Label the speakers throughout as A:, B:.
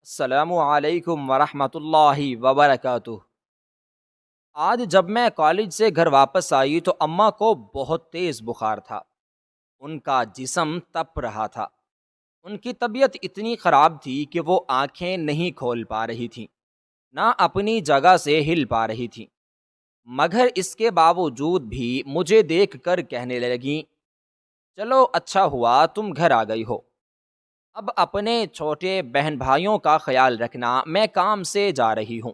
A: السلام علیکم ورحمۃ اللہ وبرکاتہ۔ آج جب میں کالج سے گھر واپس آئی تو اماں کو بہت تیز بخار تھا۔ ان کا جسم تپ رہا تھا۔ ان کی طبیعت اتنی خراب تھی کہ وہ آنکھیں نہیں کھول پا رہی تھیں، نہ اپنی جگہ سے ہل پا رہی تھیں، مگر اس کے باوجود بھی مجھے دیکھ کر کہنے لگیں، چلو اچھا ہوا تم گھر آ گئی ہو، اب اپنے چھوٹے بہن بھائیوں کا خیال رکھنا، میں کام سے جا رہی ہوں۔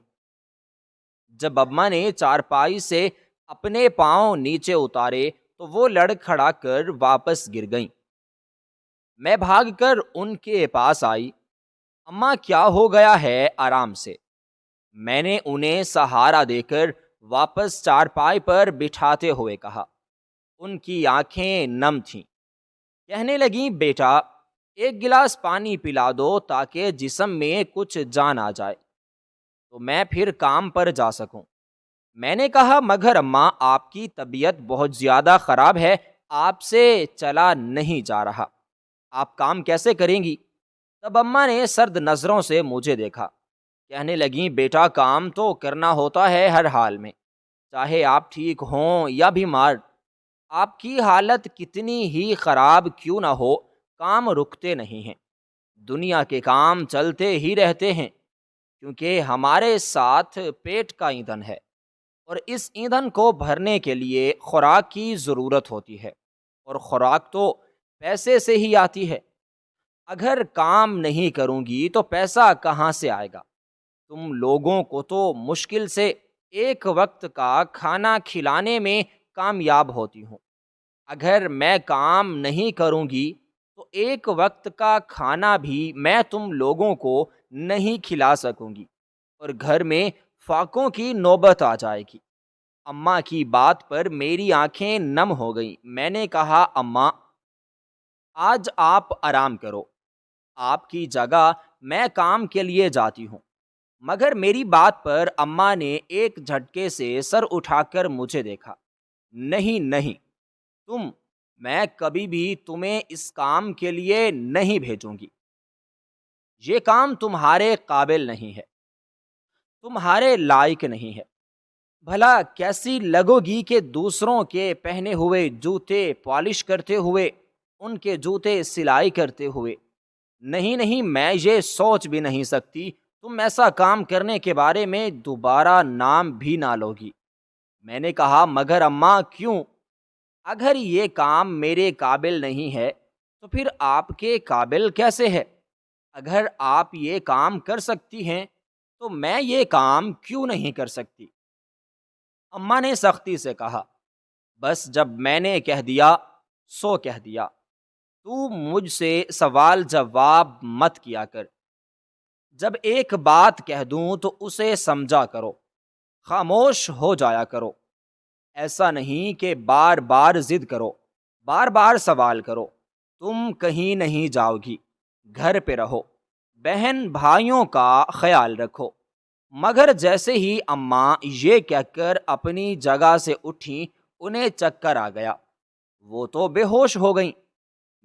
A: جب اماں نے چارپائی سے اپنے پاؤں نیچے اتارے تو وہ لڑکھڑا کر واپس گر گئیں۔ میں بھاگ کر ان کے پاس آئی۔ اماں کیا ہو گیا ہے؟ آرام سے۔ میں نے انہیں سہارا دے کر واپس چارپائی پر بٹھاتے ہوئے کہا۔ ان کی آنکھیں نم تھیں۔ کہنے لگیں، بیٹا ایک گلاس پانی پلا دو تاکہ جسم میں کچھ جان آ جائے تو میں پھر کام پر جا سکوں۔ میں نے کہا، مگر اماں آپ کی طبیعت بہت زیادہ خراب ہے، آپ سے چلا نہیں جا رہا، آپ کام کیسے کریں گی؟ تب اماں نے سرد نظروں سے مجھے دیکھا۔ کہنے لگیں، بیٹا کام تو کرنا ہوتا ہے ہر حال میں، چاہے آپ ٹھیک ہوں یا بیمار، آپ کی حالت کتنی ہی خراب کیوں نہ ہو، کام رکتے نہیں ہیں، دنیا کے کام چلتے ہی رہتے ہیں، کیونکہ ہمارے ساتھ پیٹ کا ایندھن ہے، اور اس ایندھن کو بھرنے کے لیے خوراک کی ضرورت ہوتی ہے، اور خوراک تو پیسے سے ہی آتی ہے۔ اگر کام نہیں کروں گی تو پیسہ کہاں سے آئے گا؟ تم لوگوں کو تو مشکل سے ایک وقت کا کھانا کھلانے میں کامیاب ہوتی ہوں، اگر میں کام نہیں کروں گی تو ایک وقت کا کھانا بھی میں تم لوگوں کو نہیں کھلا سکوں گی، اور گھر میں فاقوں کی نوبت آ جائے گی۔ اماں کی بات پر میری آنکھیں نم ہو گئیں۔ میں نے کہا، اماں آج آپ آرام کرو، آپ کی جگہ میں کام کے لیے جاتی ہوں۔ مگر میری بات پر اماں نے ایک جھٹکے سے سر اٹھا کر مجھے دیکھا۔ نہیں نہیں، تم میں کبھی بھی تمہیں اس کام کے لیے نہیں بھیجوں گی، یہ کام تمہارے قابل نہیں ہے، تمہارے لائق نہیں ہے۔ بھلا کیسی لگو گی کہ دوسروں کے پہنے ہوئے جوتے پالش کرتے ہوئے، ان کے جوتے سلائی کرتے ہوئے؟ نہیں نہیں، میں یہ سوچ بھی نہیں سکتی تم ایسا کام کرنے کے بارے میں دوبارہ نام بھی نہ لوگی۔ میں نے کہا، مگر اماں کیوں؟ اگر یہ کام میرے قابل نہیں ہے تو پھر آپ کے قابل کیسے ہے؟ اگر آپ یہ کام کر سکتی ہیں تو میں یہ کام کیوں نہیں کر سکتی؟ اماں نے سختی سے کہا، بس جب میں نے کہہ دیا سو کہہ دیا، تو مجھ سے سوال جواب مت کیا کر۔ جب ایک بات کہہ دوں تو اسے سمجھا کرو، خاموش ہو جایا کرو۔ ایسا نہیں کہ بار بار ضد کرو، بار بار سوال کرو۔ تم کہیں نہیں جاؤ گی، گھر پہ رہو، بہن بھائیوں کا خیال رکھو۔ مگر جیسے ہی اماں یہ کہہ کر اپنی جگہ سے اٹھیں، انہیں چکر آ گیا، وہ تو بے ہوش ہو گئیں۔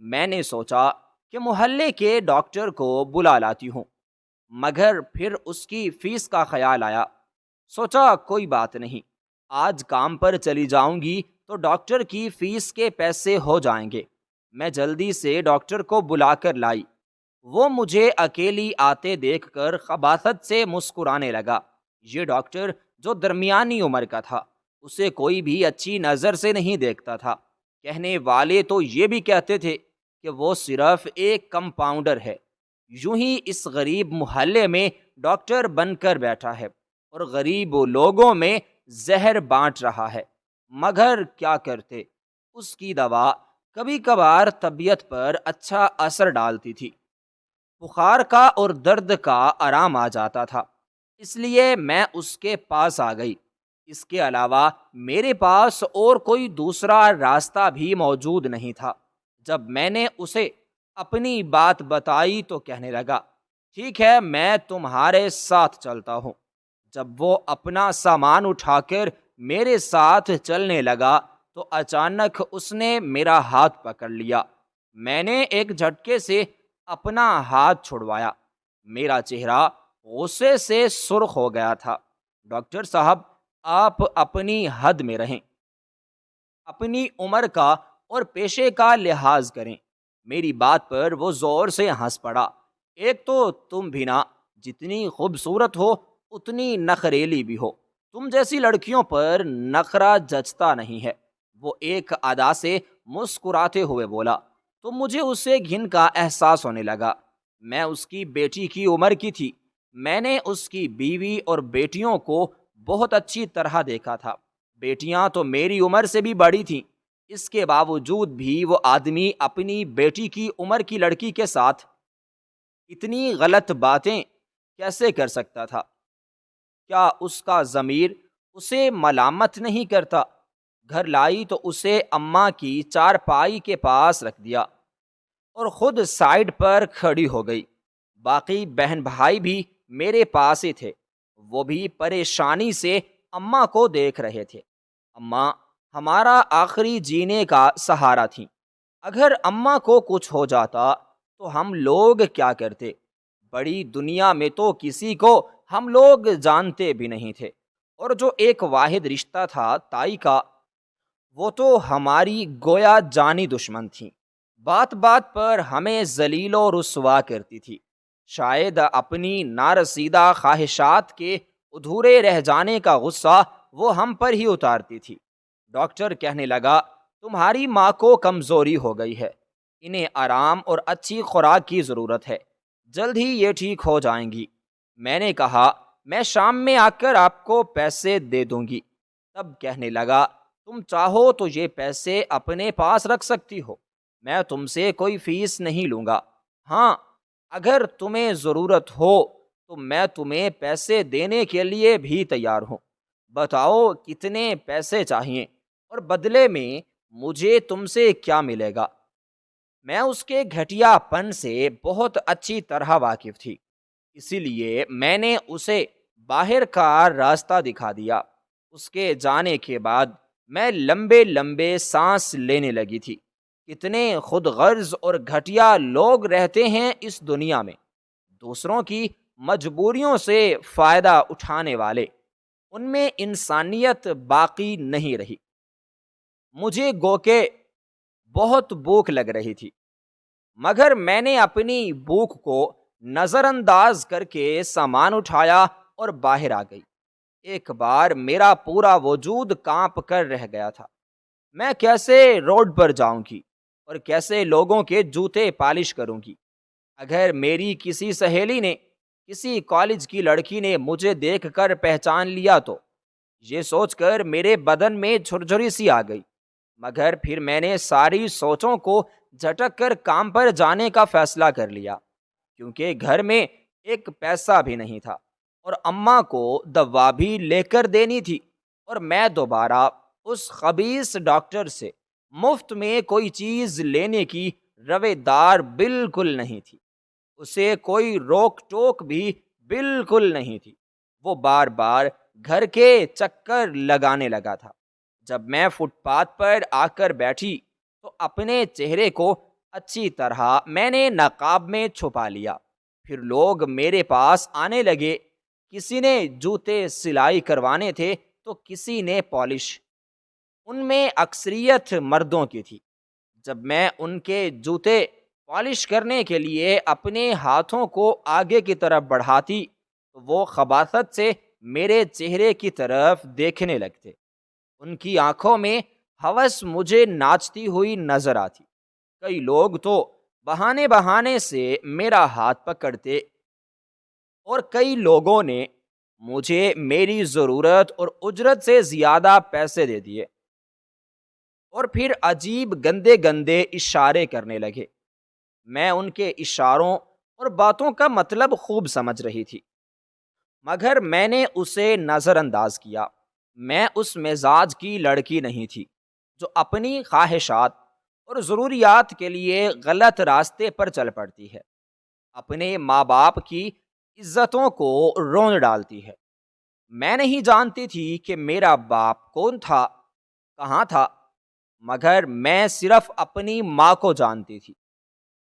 A: میں نے سوچا کہ محلے کے ڈاکٹر کو بلا لاتی ہوں، مگر پھر اس کی فیس کا خیال آیا۔ سوچا کوئی بات نہیں، آج کام پر چلی جاؤں گی تو ڈاکٹر کی فیس کے پیسے ہو جائیں گے۔ میں جلدی سے ڈاکٹر کو بلا کر لائی۔ وہ مجھے اکیلی آتے دیکھ کر خباثت سے مسکرانے لگا۔ یہ ڈاکٹر جو درمیانی عمر کا تھا، اسے کوئی بھی اچھی نظر سے نہیں دیکھتا تھا۔ کہنے والے تو یہ بھی کہتے تھے کہ وہ صرف ایک کمپاؤنڈر ہے، یوں ہی اس غریب محلے میں ڈاکٹر بن کر بیٹھا ہے اور غریب لوگوں میں زہر بانٹ رہا ہے۔ مگر کیا کرتے، اس کی دوا کبھی کبھار طبیعت پر اچھا اثر ڈالتی تھی، بخار کا اور درد کا آرام آ جاتا تھا، اس لیے میں اس کے پاس آ گئی۔ اس کے علاوہ میرے پاس اور کوئی دوسرا راستہ بھی موجود نہیں تھا۔ جب میں نے اسے اپنی بات بتائی تو کہنے لگا، ٹھیک ہے، میں تمہارے ساتھ چلتا ہوں۔ جب وہ اپنا سامان اٹھا کر میرے ساتھ چلنے لگا تو اچانک اس نے میرا ہاتھ پکڑ لیا۔ میں نے ایک جھٹکے سے اپنا ہاتھ چھڑوایا۔ میرا چہرہ غصے سے سرخ ہو گیا تھا۔ ڈاکٹر صاحب، آپ اپنی حد میں رہیں، اپنی عمر کا اور پیشے کا لحاظ کریں۔ میری بات پر وہ زور سے ہنس پڑا۔ ایک تو تم بھی نہ، جتنی خوبصورت ہو اتنی نخریلی بھی ہو، تم جیسی لڑکیوں پر نخرا جچتا نہیں ہے۔ وہ ایک ادا سے مسکراتے ہوئے بولا تو مجھے اسے گھن کا احساس ہونے لگا۔ میں اس کی بیٹی کی عمر کی تھی۔ میں نے اس کی بیوی اور بیٹیوں کو بہت اچھی طرح دیکھا تھا۔ بیٹیاں تو میری عمر سے بھی بڑی تھیں۔ اس کے باوجود بھی وہ آدمی اپنی بیٹی کی عمر کی لڑکی کے ساتھ اتنی غلط باتیں کیسے کر سکتا تھا؟ کیا اس کا ضمیر اسے ملامت نہیں کرتا؟ گھر لائی تو اسے اماں کی چارپائی کے پاس رکھ دیا اور خود سائیڈ پر کھڑی ہو گئی۔ باقی بہن بھائی بھی میرے پاس ہی تھے، وہ بھی پریشانی سے اماں کو دیکھ رہے تھے۔ اماں ہمارا آخری جینے کا سہارا تھیں۔ اگر اماں کو کچھ ہو جاتا تو ہم لوگ کیا کرتے؟ بڑی دنیا میں تو کسی کو ہم لوگ جانتے بھی نہیں تھے، اور جو ایک واحد رشتہ تھا تائی کا، وہ تو ہماری گویا جانی دشمن تھیں۔ بات بات پر ہمیں ذلیل و رسوا کرتی تھی۔ شاید اپنی نارسیدہ خواہشات کے ادھورے رہ جانے کا غصہ وہ ہم پر ہی اتارتی تھی۔ ڈاکٹر کہنے لگا، تمہاری ماں کو کمزوری ہو گئی ہے، انہیں آرام اور اچھی خوراک کی ضرورت ہے، جلد ہی یہ ٹھیک ہو جائیں گی۔ میں نے کہا، میں شام میں آ کر آپ کو پیسے دے دوں گی۔ تب کہنے لگا، تم چاہو تو یہ پیسے اپنے پاس رکھ سکتی ہو، میں تم سے کوئی فیس نہیں لوں گا۔ ہاں، اگر تمہیں ضرورت ہو تو میں تمہیں پیسے دینے کے لیے بھی تیار ہوں۔ بتاؤ کتنے پیسے چاہیے، اور بدلے میں مجھے تم سے کیا ملے گا؟ میں اس کے گھٹیا پن سے بہت اچھی طرح واقف تھی، اسی لیے میں نے اسے باہر کا راستہ دکھا دیا۔ اس کے جانے کے بعد میں لمبے لمبے سانس لینے لگی تھی۔ کتنے خود غرض اور گھٹیا لوگ رہتے ہیں اس دنیا میں، دوسروں کی مجبوریوں سے فائدہ اٹھانے والے۔ ان میں انسانیت باقی نہیں رہی۔ مجھے گو کہ بہت بھوک لگ رہی تھی، مگر میں نے اپنی بھوک کو نظر انداز کر کے سامان اٹھایا اور باہر آ گئی۔ ایک بار میرا پورا وجود کانپ کر رہ گیا تھا۔ میں کیسے روڈ پر جاؤں گی اور کیسے لوگوں کے جوتے پالش کروں گی؟ اگر میری کسی سہیلی نے، کسی کالج کی لڑکی نے مجھے دیکھ کر پہچان لیا تو یہ سوچ کر میرے بدن میں جھرجھری سی آ گئی، مگر پھر میں نے ساری سوچوں کو جھٹک کر کام پر جانے کا فیصلہ کر لیا، کیونکہ گھر میں ایک پیسہ بھی نہیں تھا اور اماں کو دوا بھی لے کر دینی تھی، اور میں دوبارہ اس خبیث ڈاکٹر سے مفت میں کوئی چیز لینے کی رویدار بالکل نہیں تھی۔ اسے کوئی روک ٹوک بھی بالکل نہیں تھی۔ وہ بار بار گھر کے چکر لگانے لگا تھا۔ جب میں فٹ پاتھ پر آ کر بیٹھی تو اپنے چہرے کو اچھی طرح میں نے نقاب میں چھپا لیا۔ پھر لوگ میرے پاس آنے لگے، کسی نے جوتے سلائی کروانے تھے تو کسی نے پالش۔ ان میں اکثریت مردوں کی تھی۔ جب میں ان کے جوتے پالش کرنے کے لیے اپنے ہاتھوں کو آگے کی طرف بڑھاتی تو وہ خباثت سے میرے چہرے کی طرف دیکھنے لگتے۔ ان کی آنکھوں میں ہوس مجھے ناچتی ہوئی نظر آتی۔ کئی لوگ تو بہانے بہانے سے میرا ہاتھ پکڑتے، اور کئی لوگوں نے مجھے میری ضرورت اور اجرت سے زیادہ پیسے دے دیے، اور پھر عجیب گندے گندے اشارے کرنے لگے۔ میں ان کے اشاروں اور باتوں کا مطلب خوب سمجھ رہی تھی، مگر میں نے اسے نظر انداز کیا۔ میں اس مزاج کی لڑکی نہیں تھی جو اپنی خواہشات اور ضروریات کے لیے غلط راستے پر چل پڑتی ہے، اپنے ماں باپ کی عزتوں کو رون ڈالتی ہے۔ میں نہیں جانتی تھی کہ میرا باپ کون تھا، کہاں تھا، مگر میں صرف اپنی ماں کو جانتی تھی،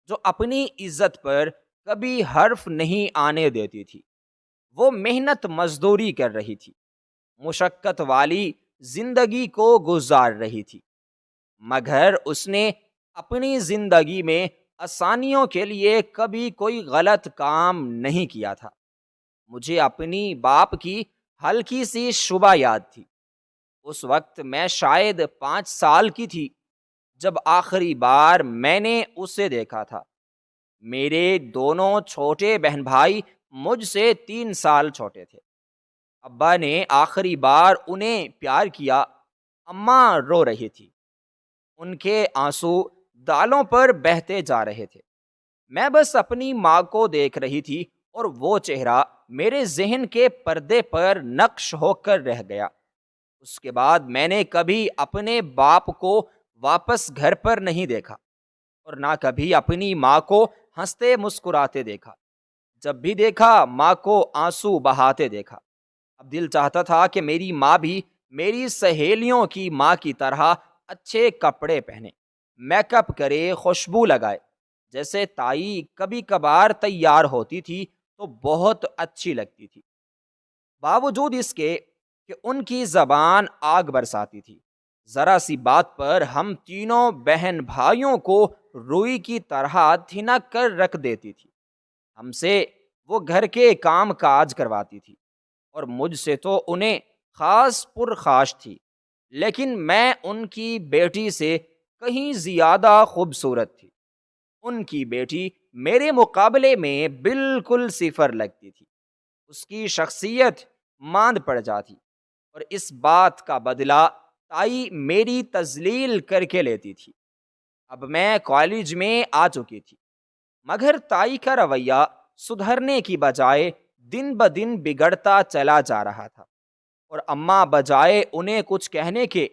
A: جو اپنی عزت پر کبھی حرف نہیں آنے دیتی تھی۔ وہ محنت مزدوری کر رہی تھی، مشقت والی زندگی کو گزار رہی تھی، مگر اس نے اپنی زندگی میں آسانیوں کے لیے کبھی کوئی غلط کام نہیں کیا تھا۔ مجھے اپنی باپ کی ہلکی سی شبہ یاد تھی۔ اس وقت میں شاید 5 سال کی تھی جب آخری بار میں نے اسے دیکھا تھا۔ میرے دونوں چھوٹے بہن بھائی مجھ سے 3 سال چھوٹے تھے۔ ابا نے آخری بار انہیں پیار کیا۔ اماں رو رہی تھی، ان کے آنسو دالوں پر بہتے جا رہے تھے۔ میں بس اپنی ماں کو دیکھ رہی تھی اور وہ چہرہ میرے ذہن کے پردے پر نقش ہو کر رہ گیا۔ اس کے بعد میں نے کبھی اپنے باپ کو واپس گھر پر نہیں دیکھا اور نہ کبھی اپنی ماں کو ہنستے مسکراتے دیکھا۔ جب بھی دیکھا ماں کو آنسو بہاتے دیکھا۔ اب دل چاہتا تھا کہ میری ماں بھی میری سہیلیوں کی ماں کی طرح اچھے کپڑے پہنے، میک اپ کرے، خوشبو لگائے۔ جیسے تائی کبھی کبھار تیار ہوتی تھی تو بہت اچھی لگتی تھی، باوجود اس کے کہ ان کی زبان آگ برساتی تھی۔ ذرا سی بات پر ہم تینوں بہن بھائیوں کو روئی کی طرح دھنک کر رکھ دیتی تھی۔ ہم سے وہ گھر کے کام کاج کرواتی تھی اور مجھ سے تو انہیں خاص پرخاش تھی، لیکن میں ان کی بیٹی سے کہیں زیادہ خوبصورت تھی۔ ان کی بیٹی میرے مقابلے میں بالکل صفر لگتی تھی۔ اس کی شخصیت ماند پڑ جاتی اور اس بات کا بدلہ تائی میری تذلیل کر کے لیتی تھی۔ اب میں کالج میں آ چکی تھی، مگر تائی کا رویہ سدھرنے کی بجائے دن بدن بگڑتا چلا جا رہا تھا، اور اماں بجائے انہیں کچھ کہنے کے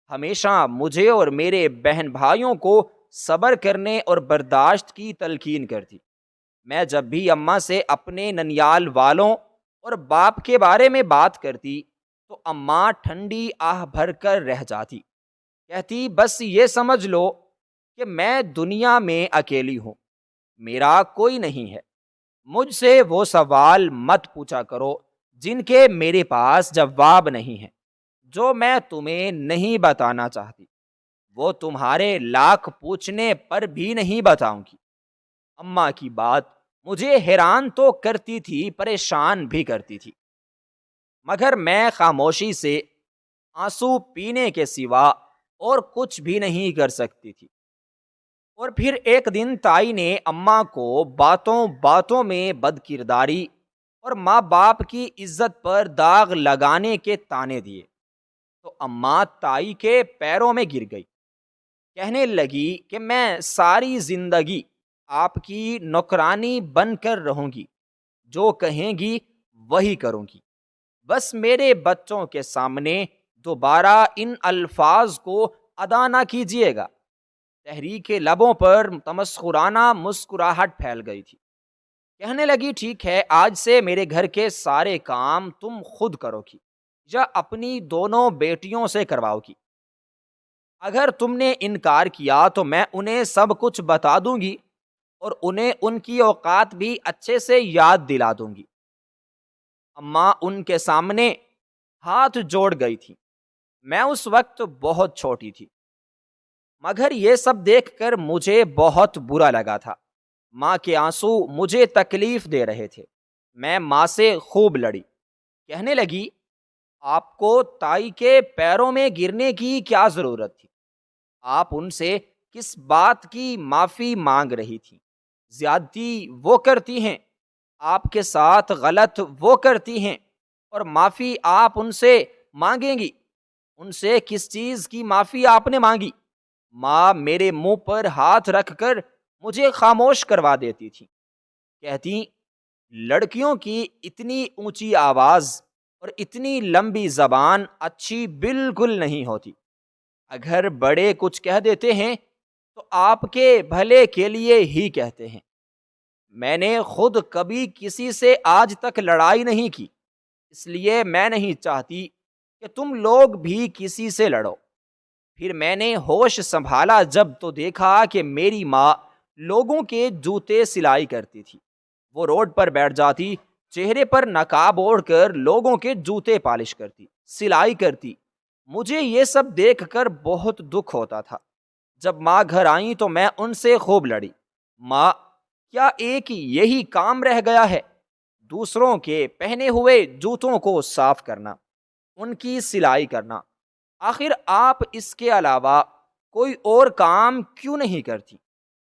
A: ہمیشہ مجھے اور میرے بہن بھائیوں کو صبر کرنے اور برداشت کی تلقین کرتی۔ میں جب بھی اماں سے اپنے ننیال والوں اور باپ کے بارے میں بات کرتی تو اماں ٹھنڈی آہ بھر کر رہ جاتی، کہتی بس یہ سمجھ لو کہ میں دنیا میں اکیلی ہوں، میرا کوئی نہیں ہے، مجھ سے وہ سوال مت پوچھا کرو جن کے میرے پاس جواب نہیں ہے، جو میں تمہیں نہیں بتانا چاہتی وہ تمہارے لاکھ پوچھنے پر بھی نہیں بتاؤں گی۔ اماں کی بات مجھے حیران تو کرتی تھی، پریشان بھی کرتی تھی، مگر میں خاموشی سے آنسو پینے کے سوا اور کچھ بھی نہیں کر سکتی تھی۔ اور پھر ایک دن تائی نے اماں کو باتوں باتوں میں بد کرداری اور ماں باپ کی عزت پر داغ لگانے کے طعنے دیے تو اماں تائی کے پیروں میں گر گئی، کہنے لگی کہ میں ساری زندگی آپ کی نوکرانی بن کر رہوں گی، جو کہیں گی وہی کروں گی، بس میرے بچوں کے سامنے دوبارہ ان الفاظ کو ادا نہ کیجیے گا۔ تحریک کے لبوں پر تمسخرانہ مسکراہٹ پھیل گئی تھی۔ کہنے لگی ٹھیک ہے، آج سے میرے گھر کے سارے کام تم خود کرو گی یا اپنی دونوں بیٹیوں سے کرواؤ گی۔ اگر تم نے انکار کیا تو میں انہیں سب کچھ بتا دوں گی اور انہیں ان کی اوقات بھی اچھے سے یاد دلا دوں گی۔ اماں ان کے سامنے ہاتھ جوڑ گئی تھی۔ میں اس وقت بہت چھوٹی تھی، مگر یہ سب دیکھ کر مجھے بہت برا لگا تھا۔ ماں کے آنسو مجھے تکلیف دے رہے تھے۔ میں ماں سے خوب لڑی، کہنے لگی آپ کو تائی کے پیروں میں گرنے کی کیا ضرورت تھی؟ آپ ان سے کس بات کی معافی مانگ رہی تھی؟ زیادتی وہ کرتی ہیں، آپ کے ساتھ غلط وہ کرتی ہیں، اور معافی آپ ان سے مانگیں گی؟ ان سے کس چیز کی معافی آپ نے مانگی؟ ماں میرے منہ پر ہاتھ رکھ کر مجھے خاموش کروا دیتی تھی، کہتی لڑکیوں کی اتنی اونچی آواز اور اتنی لمبی زبان اچھی بالکل نہیں ہوتی، اگر بڑے کچھ کہہ دیتے ہیں تو آپ کے بھلے کے لیے ہی کہتے ہیں۔ میں نے خود کبھی کسی سے آج تک لڑائی نہیں کی، اس لیے میں نہیں چاہتی کہ تم لوگ بھی کسی سے لڑو۔ پھر میں نے ہوش سنبھالا جب تو دیکھا کہ میری ماں لوگوں کے جوتے سلائی کرتی تھی۔ وہ روڈ پر بیٹھ جاتی، چہرے پر نقاب اوڑھ کر لوگوں کے جوتے پالش کرتی، سلائی کرتی۔ مجھے یہ سب دیکھ کر بہت دکھ ہوتا تھا۔ جب ماں گھر آئیں تو میں ان سے خوب لڑی۔ ماں، کیا ایک یہی کام رہ گیا ہے؟ دوسروں کے پہنے ہوئے جوتوں کو صاف کرنا، ان کی سلائی کرنا۔ آخر آپ اس کے علاوہ کوئی اور کام کیوں نہیں کرتی؟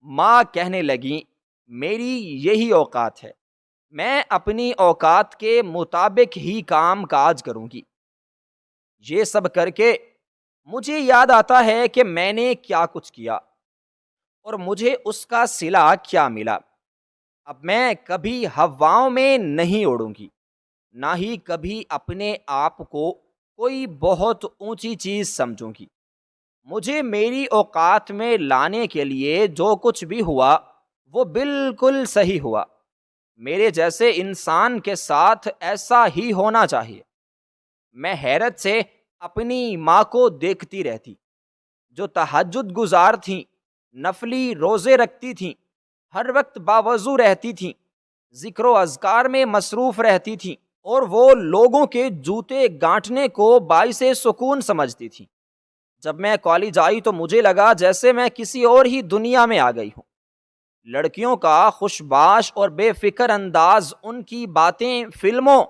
A: ماں کہنے لگیں، میری یہی اوقات ہے، میں اپنی اوقات کے مطابق ہی کام کاج کروں گی۔ یہ سب کر کے مجھے یاد آتا ہے کہ میں نے کیا کچھ کیا اور مجھے اس کا صلہ کیا ملا۔ اب میں کبھی ہواؤں میں نہیں اڑوں گی، نہ ہی کبھی اپنے آپ کو کوئی بہت اونچی چیز سمجھوں گی۔ مجھے میری اوقات میں لانے کے لیے جو کچھ بھی ہوا وہ بالکل صحیح ہوا۔ میرے جیسے انسان کے ساتھ ایسا ہی ہونا چاہیے۔ میں حیرت سے اپنی ماں کو دیکھتی رہتی، جو تہجد گزار تھیں، نفلی روزے رکھتی تھیں، ہر وقت باوضو رہتی تھیں، ذکر و اذکار میں مصروف رہتی تھیں، اور وہ لوگوں کے جوتے گانٹنے کو باعث سکون سمجھتی تھیں۔ جب میں کالج آئی تو مجھے لگا جیسے میں کسی اور ہی دنیا میں آ گئی ہوں۔ لڑکیوں کا خوش باش اور بے فکر انداز، ان کی باتیں فلموں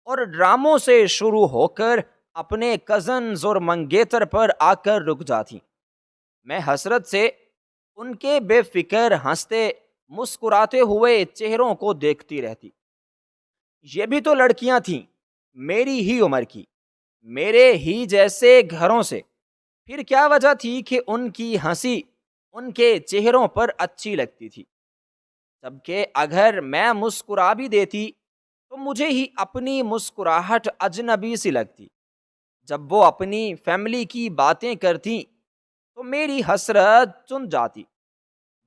A: اور ڈراموں سے شروع ہو کر اپنے کزنز اور منگیتر پر آ کر رک جاتی۔ میں حسرت سے ان کے بے فکر ہنستے مسکراتے ہوئے چہروں کو دیکھتی رہتی۔ یہ بھی تو لڑکیاں تھیں، میری ہی عمر کی، میرے ہی جیسے گھروں سے، پھر کیا وجہ تھی کہ ان کی ہنسی ان کے چہروں پر اچھی لگتی تھی، جبکہ اگر میں مسکرا بھی دیتی تو مجھے ہی اپنی مسکراہٹ اجنبی سی لگتی۔ جب وہ اپنی فیملی کی باتیں کرتی تو میری حسرت چن جاتی،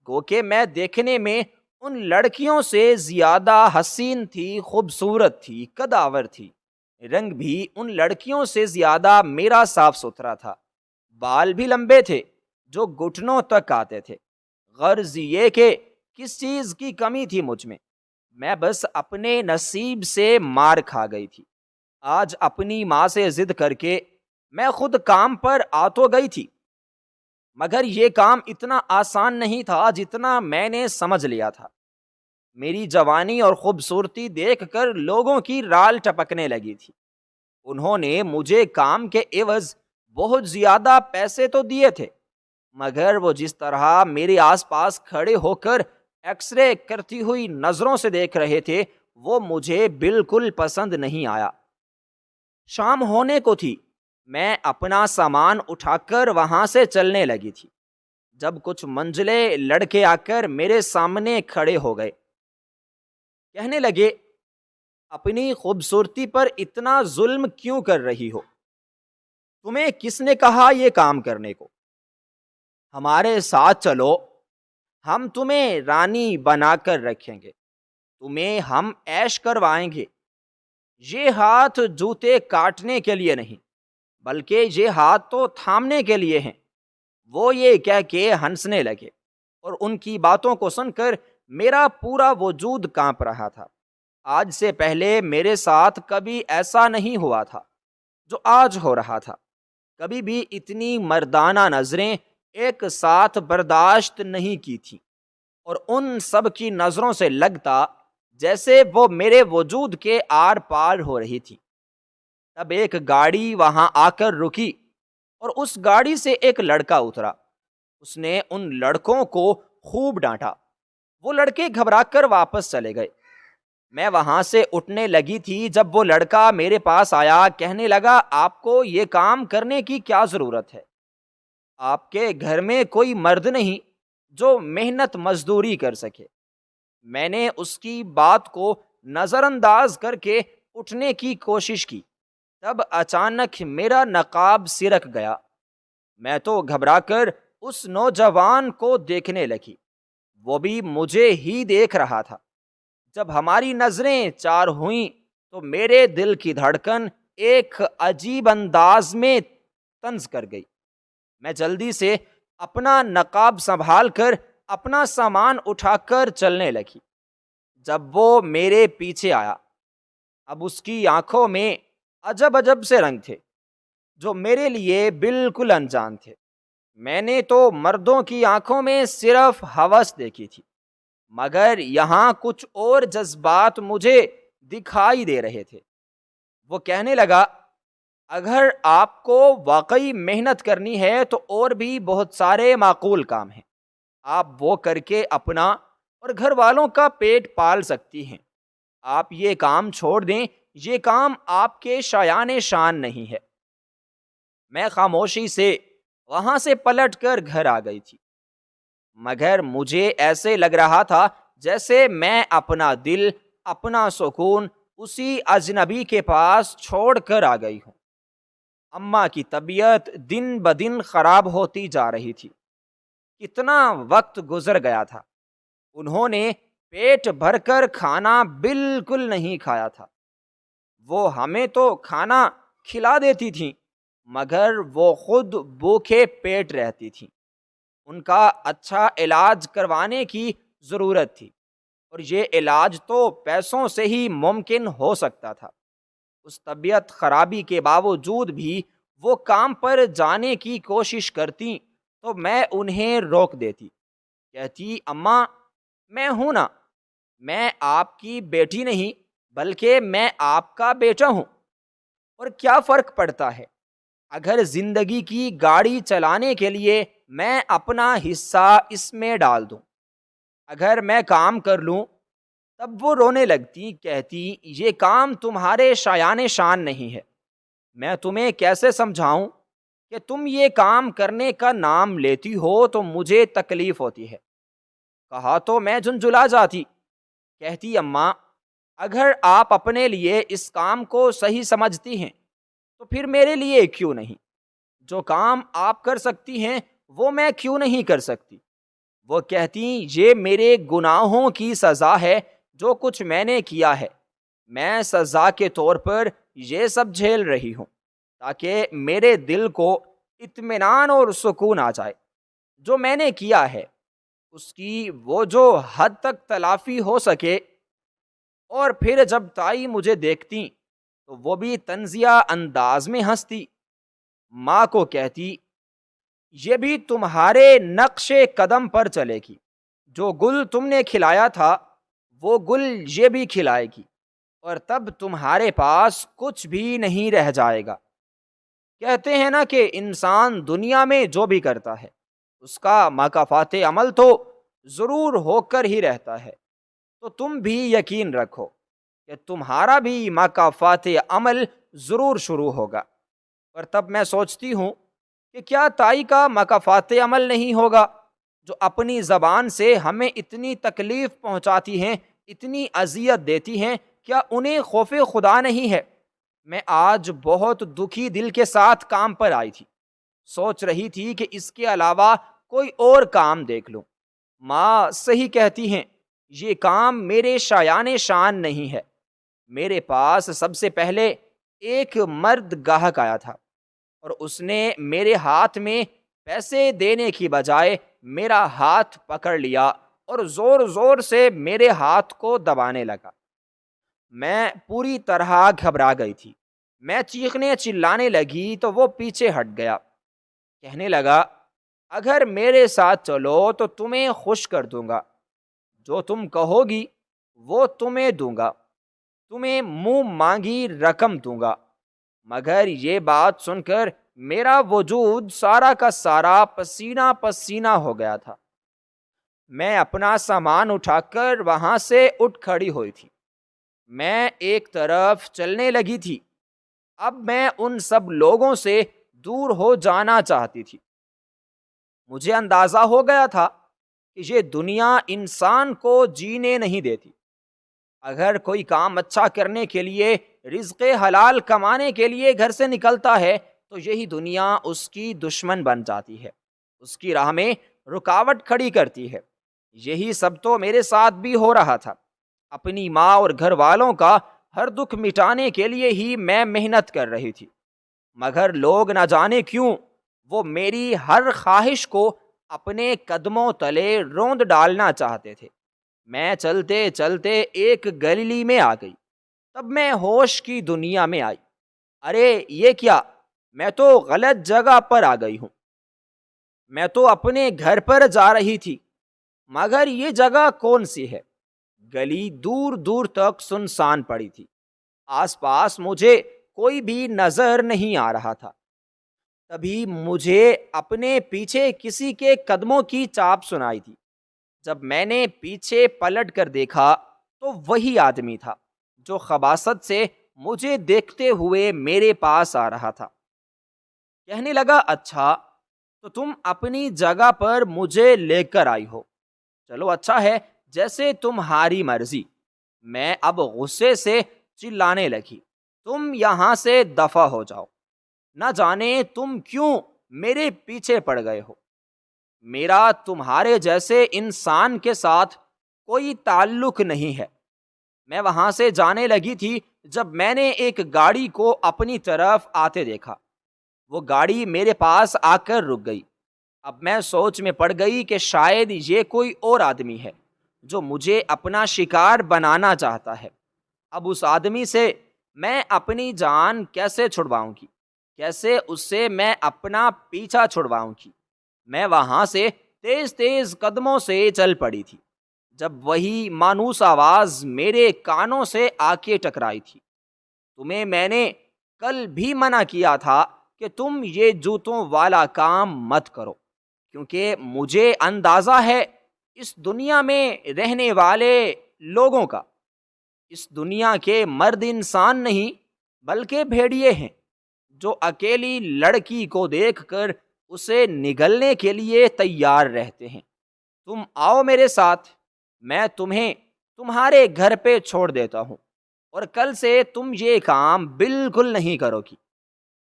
A: گو کہ میں دیکھنے میں ان لڑکیوں سے زیادہ حسین تھی، خوبصورت تھی، قداور تھی۔ رنگ بھی ان لڑکیوں سے زیادہ میرا صاف ستھرا تھا، بال بھی لمبے تھے جو گھٹنوں تک آتے تھے۔ غرض یہ کہ کس چیز کی کمی تھی مجھ میں بس اپنے نصیب سے مار کھا گئی تھی۔ آج اپنی ماں سے ضد کر کے میں خود کام پر آ تو گئی تھی، مگر یہ کام اتنا آسان نہیں تھا جتنا میں نے سمجھ لیا تھا۔ میری جوانی اور خوبصورتی دیکھ کر لوگوں کی رال ٹپکنے لگی تھی۔ انہوں نے مجھے کام کے عوض بہت زیادہ پیسے تو دیے تھے، مگر وہ جس طرح میرے آس پاس کھڑے ہو کر ایکس رے کرتی ہوئی نظروں سے دیکھ رہے تھے وہ مجھے بالکل پسند نہیں آیا۔ شام ہونے کو تھی، میں اپنا سامان اٹھا کر وہاں سے چلنے لگی تھی، جب کچھ منجلے لڑکے آ کر میرے سامنے کھڑے ہو گئے۔ کہنے لگے، اپنی خوبصورتی پر اتنا ظلم کیوں کر رہی ہو؟ تمہیں کس نے کہا یہ کام کرنے کو؟ ہمارے ساتھ چلو، ہم تمہیں رانی بنا کر رکھیں گے، تمہیں ہم عیش کروائیں گے۔ یہ ہاتھ جوتے کاٹنے کے لیے نہیں، بلکہ یہ ہاتھ تو تھامنے کے لیے ہیں۔ وہ یہ کہہ کے ہنسنے لگے، اور ان کی باتوں کو سن کر میرا پورا وجود کانپ رہا تھا۔ آج سے پہلے میرے ساتھ کبھی ایسا نہیں ہوا تھا جو آج ہو رہا تھا۔ کبھی بھی اتنی مردانہ نظریں ایک ساتھ برداشت نہیں کی تھی، اور ان سب کی نظروں سے لگتا جیسے وہ میرے وجود کے آر پار ہو رہی تھی۔ تب ایک گاڑی وہاں آ کر رکی، اور اس گاڑی سے ایک لڑکا اترا۔ اس نے ان لڑکوں کو خوب ڈانٹا۔ وہ لڑکے گھبرا کر واپس چلے گئے۔ میں وہاں سے اٹھنے لگی تھی جب وہ لڑکا میرے پاس آیا، کہنے لگا، آپ کو یہ کام کرنے کی کیا ضرورت ہے؟ آپ کے گھر میں کوئی مرد نہیں جو محنت مزدوری کر سکے۔ میں نے اس کی بات کو نظر انداز کر کے اٹھنے کی کوشش کی، تب اچانک میرا نقاب سرک گیا۔ میں تو گھبرا کر اس نوجوان کو دیکھنے لگی، وہ بھی مجھے ہی دیکھ رہا تھا۔ جب ہماری نظریں چار ہوئیں تو میرے دل کی دھڑکن ایک عجیب انداز میں طنز کر گئی۔ میں جلدی سے اپنا نقاب سنبھال کر اپنا سامان اٹھا کر چلنے لگی۔ جب وہ میرے پیچھے آیا، اب اس کی آنکھوں میں عجب عجب سے رنگ تھے جو میرے لیے بالکل انجان تھے۔ میں نے تو مردوں کی آنکھوں میں صرف ہوس دیکھی تھی، مگر یہاں کچھ اور جذبات مجھے دکھائی دے رہے تھے۔ وہ کہنے لگا، اگر آپ کو واقعی محنت کرنی ہے تو اور بھی بہت سارے معقول کام ہیں، آپ وہ کر کے اپنا اور گھر والوں کا پیٹ پال سکتی ہیں۔ آپ یہ کام چھوڑ دیں، یہ کام آپ کے شایان شان نہیں ہے۔ میں خاموشی سے وہاں سے پلٹ کر گھر آ گئی تھی، مگر مجھے ایسے لگ رہا تھا جیسے میں اپنا دل، اپنا سکون اسی اجنبی کے پاس چھوڑ کر آ گئی ہوں۔ اماں کی طبیعت دن بدن خراب ہوتی جا رہی تھی۔ کتنا وقت گزر گیا تھا، انہوں نے پیٹ بھر کر کھانا بالکل نہیں کھایا تھا۔ وہ ہمیں تو کھانا کھلا دیتی تھیں، مگر وہ خود بھوکے پیٹ رہتی تھیں۔ ان کا اچھا علاج کروانے کی ضرورت تھی، اور یہ علاج تو پیسوں سے ہی ممکن ہو سکتا تھا۔ اس طبیعت خرابی کے باوجود بھی وہ کام پر جانے کی کوشش کرتی تو میں انہیں روک دیتی، کہتی، اماں میں ہوں نا، میں آپ کی بیٹی نہیں بلکہ میں آپ کا بیٹا ہوں، اور کیا فرق پڑتا ہے اگر زندگی کی گاڑی چلانے کے لیے میں اپنا حصہ اس میں ڈال دوں۔ اگر میں کام کر لوں۔ تب وہ رونے لگتی، کہتی، یہ کام تمہارے شایان شان نہیں ہے، میں تمہیں کیسے سمجھاؤں کہ تم یہ کام کرنے کا نام لیتی ہو تو مجھے تکلیف ہوتی ہے۔ کہا تو میں جھنجھلا جاتی، کہتی، اماں اگر آپ اپنے لیے اس کام کو صحیح سمجھتی ہیں تو پھر میرے لیے کیوں نہیں؟ جو کام آپ کر سکتی ہیں وہ میں کیوں نہیں کر سکتی؟ وہ کہتی، یہ میرے گناہوں کی سزا ہے، جو کچھ میں نے کیا ہے، میں سزا کے طور پر یہ سب جھیل رہی ہوں تاکہ میرے دل کو اطمینان اور سکون آ جائے۔ جو میں نے کیا ہے اس کی وہ جو حد تک تلافی ہو سکے۔ اور پھر جب تائی مجھے دیکھتی تو وہ بھی طنزیہ انداز میں ہنستی، ماں کو کہتی، یہ بھی تمہارے نقش قدم پر چلے گی، جو گل تم نے کھلایا تھا وہ گل یہ بھی کھلائے گی، اور تب تمہارے پاس کچھ بھی نہیں رہ جائے گا۔ کہتے ہیں نا کہ انسان دنیا میں جو بھی کرتا ہے اس کا مکافات عمل تو ضرور ہو کر ہی رہتا ہے، تو تم بھی یقین رکھو کہ تمہارا بھی مکافات عمل ضرور شروع ہوگا۔ اور تب میں سوچتی ہوں کہ کیا تائی کا مکافات عمل نہیں ہوگا، جو اپنی زبان سے ہمیں اتنی تکلیف پہنچاتی ہیں، اتنی اذیت دیتی ہیں، کیا انہیں خوف خدا نہیں ہے؟ میں آج بہت دکھی دل کے ساتھ کام پر آئی تھی، سوچ رہی تھی کہ اس کے علاوہ کوئی اور کام دیکھ لوں۔ ماں صحیح کہتی ہیں، یہ کام میرے شایان شان نہیں ہے۔ میرے پاس سب سے پہلے ایک مرد گاہک آیا تھا، اور اس نے میرے ہاتھ میں پیسے دینے کی بجائے میرا ہاتھ پکڑ لیا اور زور زور سے میرے ہاتھ کو دبانے لگا۔ میں پوری طرح گھبرا گئی تھی، میں چیخنے چلانے لگی تو وہ پیچھے ہٹ گیا، کہنے لگا، اگر میرے ساتھ چلو تو تمہیں خوش کر دوں گا، جو تم کہو گی وہ تمہیں دوں گا، تمہیں منہ مانگی رقم دوں گا۔ مگر یہ بات سن کر میرا وجود سارا کا سارا پسینہ پسینہ ہو گیا تھا۔ میں اپنا سامان اٹھا کر وہاں سے اٹھ کھڑی ہوئی تھی، میں ایک طرف چلنے لگی تھی۔ اب میں ان سب لوگوں سے دور ہو جانا چاہتی تھی۔ مجھے اندازہ ہو گیا تھا کہ یہ دنیا انسان کو جینے نہیں دیتی۔ اگر کوئی کام اچھا کرنے کے لیے، رزق حلال کمانے کے لیے گھر سے نکلتا ہے تو یہی دنیا اس کی دشمن بن جاتی ہے، اس کی راہ میں رکاوٹ کھڑی کرتی ہے۔ یہی سب تو میرے ساتھ بھی ہو رہا تھا۔ اپنی ماں اور گھر والوں کا ہر دکھ مٹانے کے لیے ہی میں محنت کر رہی تھی، مگر لوگ نہ جانے کیوں وہ میری ہر خواہش کو اپنے قدموں تلے روند ڈالنا چاہتے تھے۔ میں چلتے چلتے ایک گلی میں آ گئی۔ تب میں ہوش کی دنیا میں آئی۔ ارے یہ کیا، میں تو غلط جگہ پر آ گئی ہوں، میں تو اپنے گھر پر جا رہی تھی، مگر یہ جگہ کون سی ہے؟ گلی دور دور تک سنسان پڑی تھی، آس پاس مجھے کوئی بھی نظر نہیں آ رہا تھا۔ تبھی مجھے اپنے پیچھے کسی کے قدموں کی چاپ سنائی دی۔ جب میں نے پیچھے پلٹ کر دیکھا تو وہی آدمی تھا جو خباثت سے مجھے دیکھتے ہوئے میرے پاس آ رہا تھا۔ کہنے لگا، اچھا تو تم اپنی جگہ پر مجھے لے کر آئی ہو، چلو اچھا ہے، جیسے تمہاری مرضی۔ میں اب غصے سے چلانے لگی، تم یہاں سے دفع ہو جاؤ، نہ جانے تم کیوں میرے پیچھے پڑ گئے ہو، میرا تمہارے جیسے انسان کے ساتھ کوئی تعلق نہیں ہے۔ میں وہاں سے جانے لگی تھی جب میں نے ایک گاڑی کو اپنی طرف آتے دیکھا۔ وہ گاڑی میرے پاس آ کر رک گئی۔ اب میں سوچ میں پڑ گئی کہ شاید یہ کوئی اور آدمی ہے جو مجھے اپنا شکار بنانا چاہتا ہے۔ اب اس آدمی سے میں اپنی جان کیسے چھڑواؤں گی؟ کیسے اس سے میں اپنا پیچھا چھڑواؤں گی؟ میں وہاں سے تیز تیز قدموں سے چل پڑی تھی جب وہی مانوس آواز میرے کانوں سے آ کے ٹکرائی تھی، تمہیں میں نے کل بھی منع کیا تھا کہ تم یہ جوتوں والا کام مت کرو، کیونکہ مجھے اندازہ ہے اس دنیا میں رہنے والے لوگوں کا، اس دنیا کے مرد انسان نہیں بلکہ بھیڑیے ہیں جو اکیلی لڑکی کو دیکھ کر اسے نگلنے کے لیے تیار رہتے ہیں۔ تم آؤ میرے ساتھ، میں تمہیں تمہارے گھر پہ چھوڑ دیتا ہوں، اور کل سے تم یہ کام بالکل نہیں کرو گی۔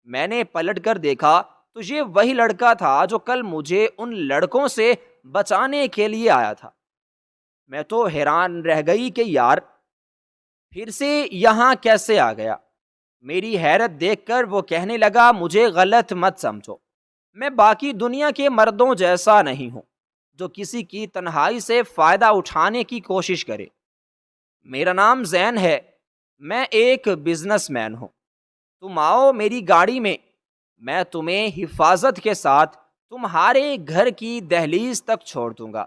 A: میں نے پلٹ کر دیکھا تو یہ وہی لڑکا تھا جو کل مجھے ان لڑکوں سے بچانے کے لیے آیا تھا۔ میں تو حیران رہ گئی کہ یار پھر سے یہاں کیسے آ گیا۔ میری حیرت دیکھ کر وہ کہنے لگا، مجھے غلط مت سمجھو، میں باقی دنیا کے مردوں جیسا نہیں ہوں جو کسی کی تنہائی سے فائدہ اٹھانے کی کوشش کرے۔ میرا نام زین ہے، میں ایک بزنس مین ہوں۔ تم آؤ میری گاڑی میں تمہیں حفاظت کے ساتھ تمہارے گھر کی دہلیز تک چھوڑ دوں گا،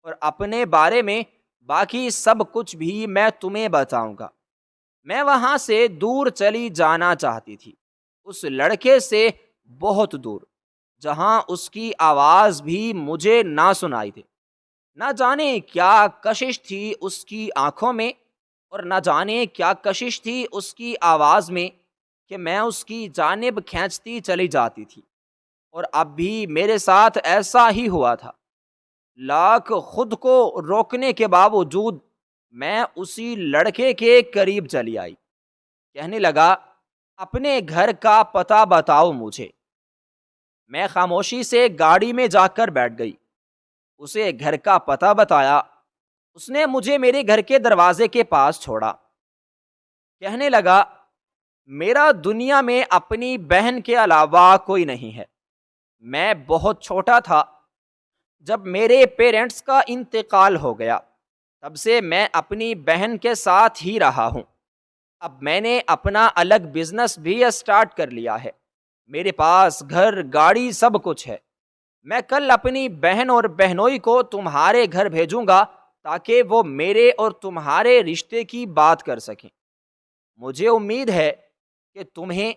A: اور اپنے بارے میں باقی سب کچھ بھی میں تمہیں بتاؤں گا۔ میں وہاں سے دور چلی جانا چاہتی تھی، اس لڑکے سے بہت دور، جہاں اس کی آواز بھی مجھے نہ سنائی دے۔ نہ جانے کیا کشش تھی اس کی آنکھوں میں، اور نہ جانے کیا کشش تھی اس کی آواز میں کہ میں اس کی جانب کھینچتی چلی جاتی تھی، اور اب بھی میرے ساتھ ایسا ہی ہوا تھا۔ لاکھ خود کو روکنے کے باوجود میں اسی لڑکے کے قریب چلی آئی۔ کہنے لگا، اپنے گھر کا پتہ بتاؤ مجھے۔ میں خاموشی سے گاڑی میں جا کر بیٹھ گئی، اسے گھر کا پتہ بتایا۔ اس نے مجھے میرے گھر کے دروازے کے پاس چھوڑا۔ کہنے لگا، میرا دنیا میں اپنی بہن کے علاوہ کوئی نہیں ہے۔ میں بہت چھوٹا تھا جب میرے پیرنٹس کا انتقال ہو گیا، تب سے میں اپنی بہن کے ساتھ ہی رہا ہوں۔ اب میں نے اپنا الگ بزنس بھی اسٹارٹ کر لیا ہے، میرے پاس گھر گاڑی سب کچھ ہے۔ میں کل اپنی بہن اور بہنوئی کو تمہارے گھر بھیجوں گا تاکہ وہ میرے اور تمہارے رشتے کی بات کر سکیں۔ مجھے امید ہے کہ تمہیں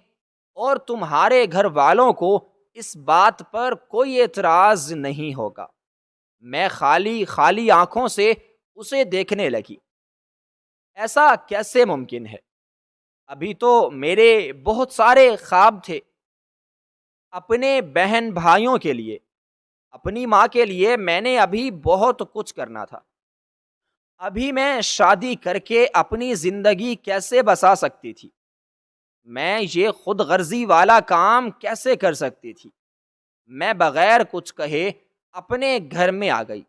A: اور تمہارے گھر والوں کو اس بات پر کوئی اعتراض نہیں ہوگا۔ میں خالی آنکھوں سے اسے دیکھنے لگی۔ ایسا کیسے ممکن ہے؟ ابھی تو میرے بہت سارے خواب تھے، اپنے بہن بھائیوں کے لیے، اپنی ماں کے لیے میں نے ابھی بہت کچھ کرنا تھا۔ ابھی میں شادی کر کے اپنی زندگی کیسے بسا سکتی تھی؟ میں یہ خود غرضی والا کام کیسے کر سکتی تھی؟ میں بغیر کچھ کہے اپنے گھر میں آ گئی،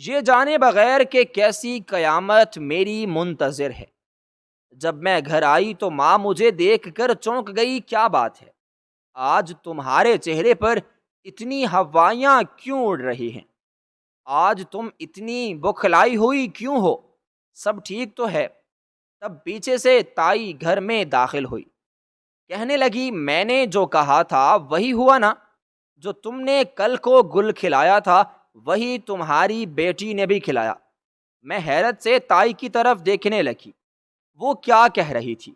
A: یہ جانے بغیر کہ کیسی قیامت میری منتظر ہے۔ جب میں گھر آئی تو ماں مجھے دیکھ کر چونک گئی، کیا بات ہے؟ آج تمہارے چہرے پر اتنی ہوائیاں کیوں اڑ رہی ہیں؟ آج تم اتنی بخلائی ہوئی کیوں ہو؟ سب ٹھیک تو ہے؟ تب پیچھے سے تائی گھر میں داخل ہوئی، کہنے لگی میں نے جو کہا تھا وہی ہوا نا؟ جو تم نے کل کو گل کھلایا تھا وہی تمہاری بیٹی نے بھی کھلایا۔ میں حیرت سے تائی کی طرف دیکھنے لگی، وہ کیا کہہ رہی تھی؟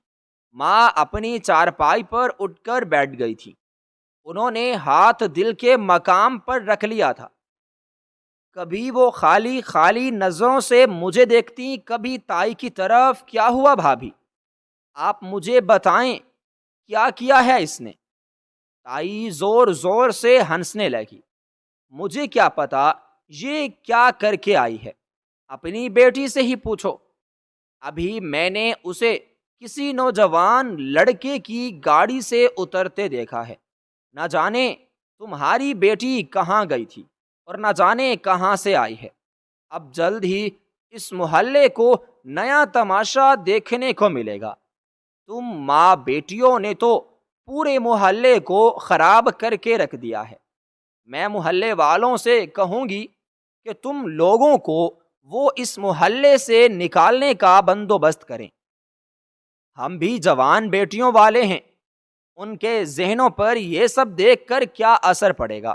A: ماں اپنی چارپائی پر اٹھ کر بیٹھ گئی تھی، انہوں نے ہاتھ دل کے مقام پر رکھ لیا تھا۔ کبھی وہ خالی خالی نظروں سے مجھے دیکھتی، کبھی تائی کی طرف۔ کیا ہوا بھابھی؟ آپ مجھے بتائیں، کیا کیا ہے اس نے؟ تائی زور زور سے ہنسنے لگی۔ مجھے کیا پتا یہ کیا کر کے آئی ہے، اپنی بیٹی سے ہی پوچھو۔ ابھی میں نے اسے کسی نوجوان لڑکے کی گاڑی سے اترتے دیکھا ہے۔ نہ جانے تمہاری بیٹی کہاں گئی تھی اور نہ جانے کہاں سے آئی ہے۔ اب جلد ہی اس محلے کو نیا تماشا دیکھنے کو ملے گا۔ تم ماں بیٹیوں نے تو پورے محلے کو خراب کر کے رکھ دیا ہے۔ میں محلے والوں سے کہوں گی کہ تم لوگوں کو وہ اس محلے سے نکالنے کا بندوبست کریں۔ ہم بھی جوان بیٹیوں والے ہیں، ان کے ذہنوں پر یہ سب دیکھ کر کیا اثر پڑے گا؟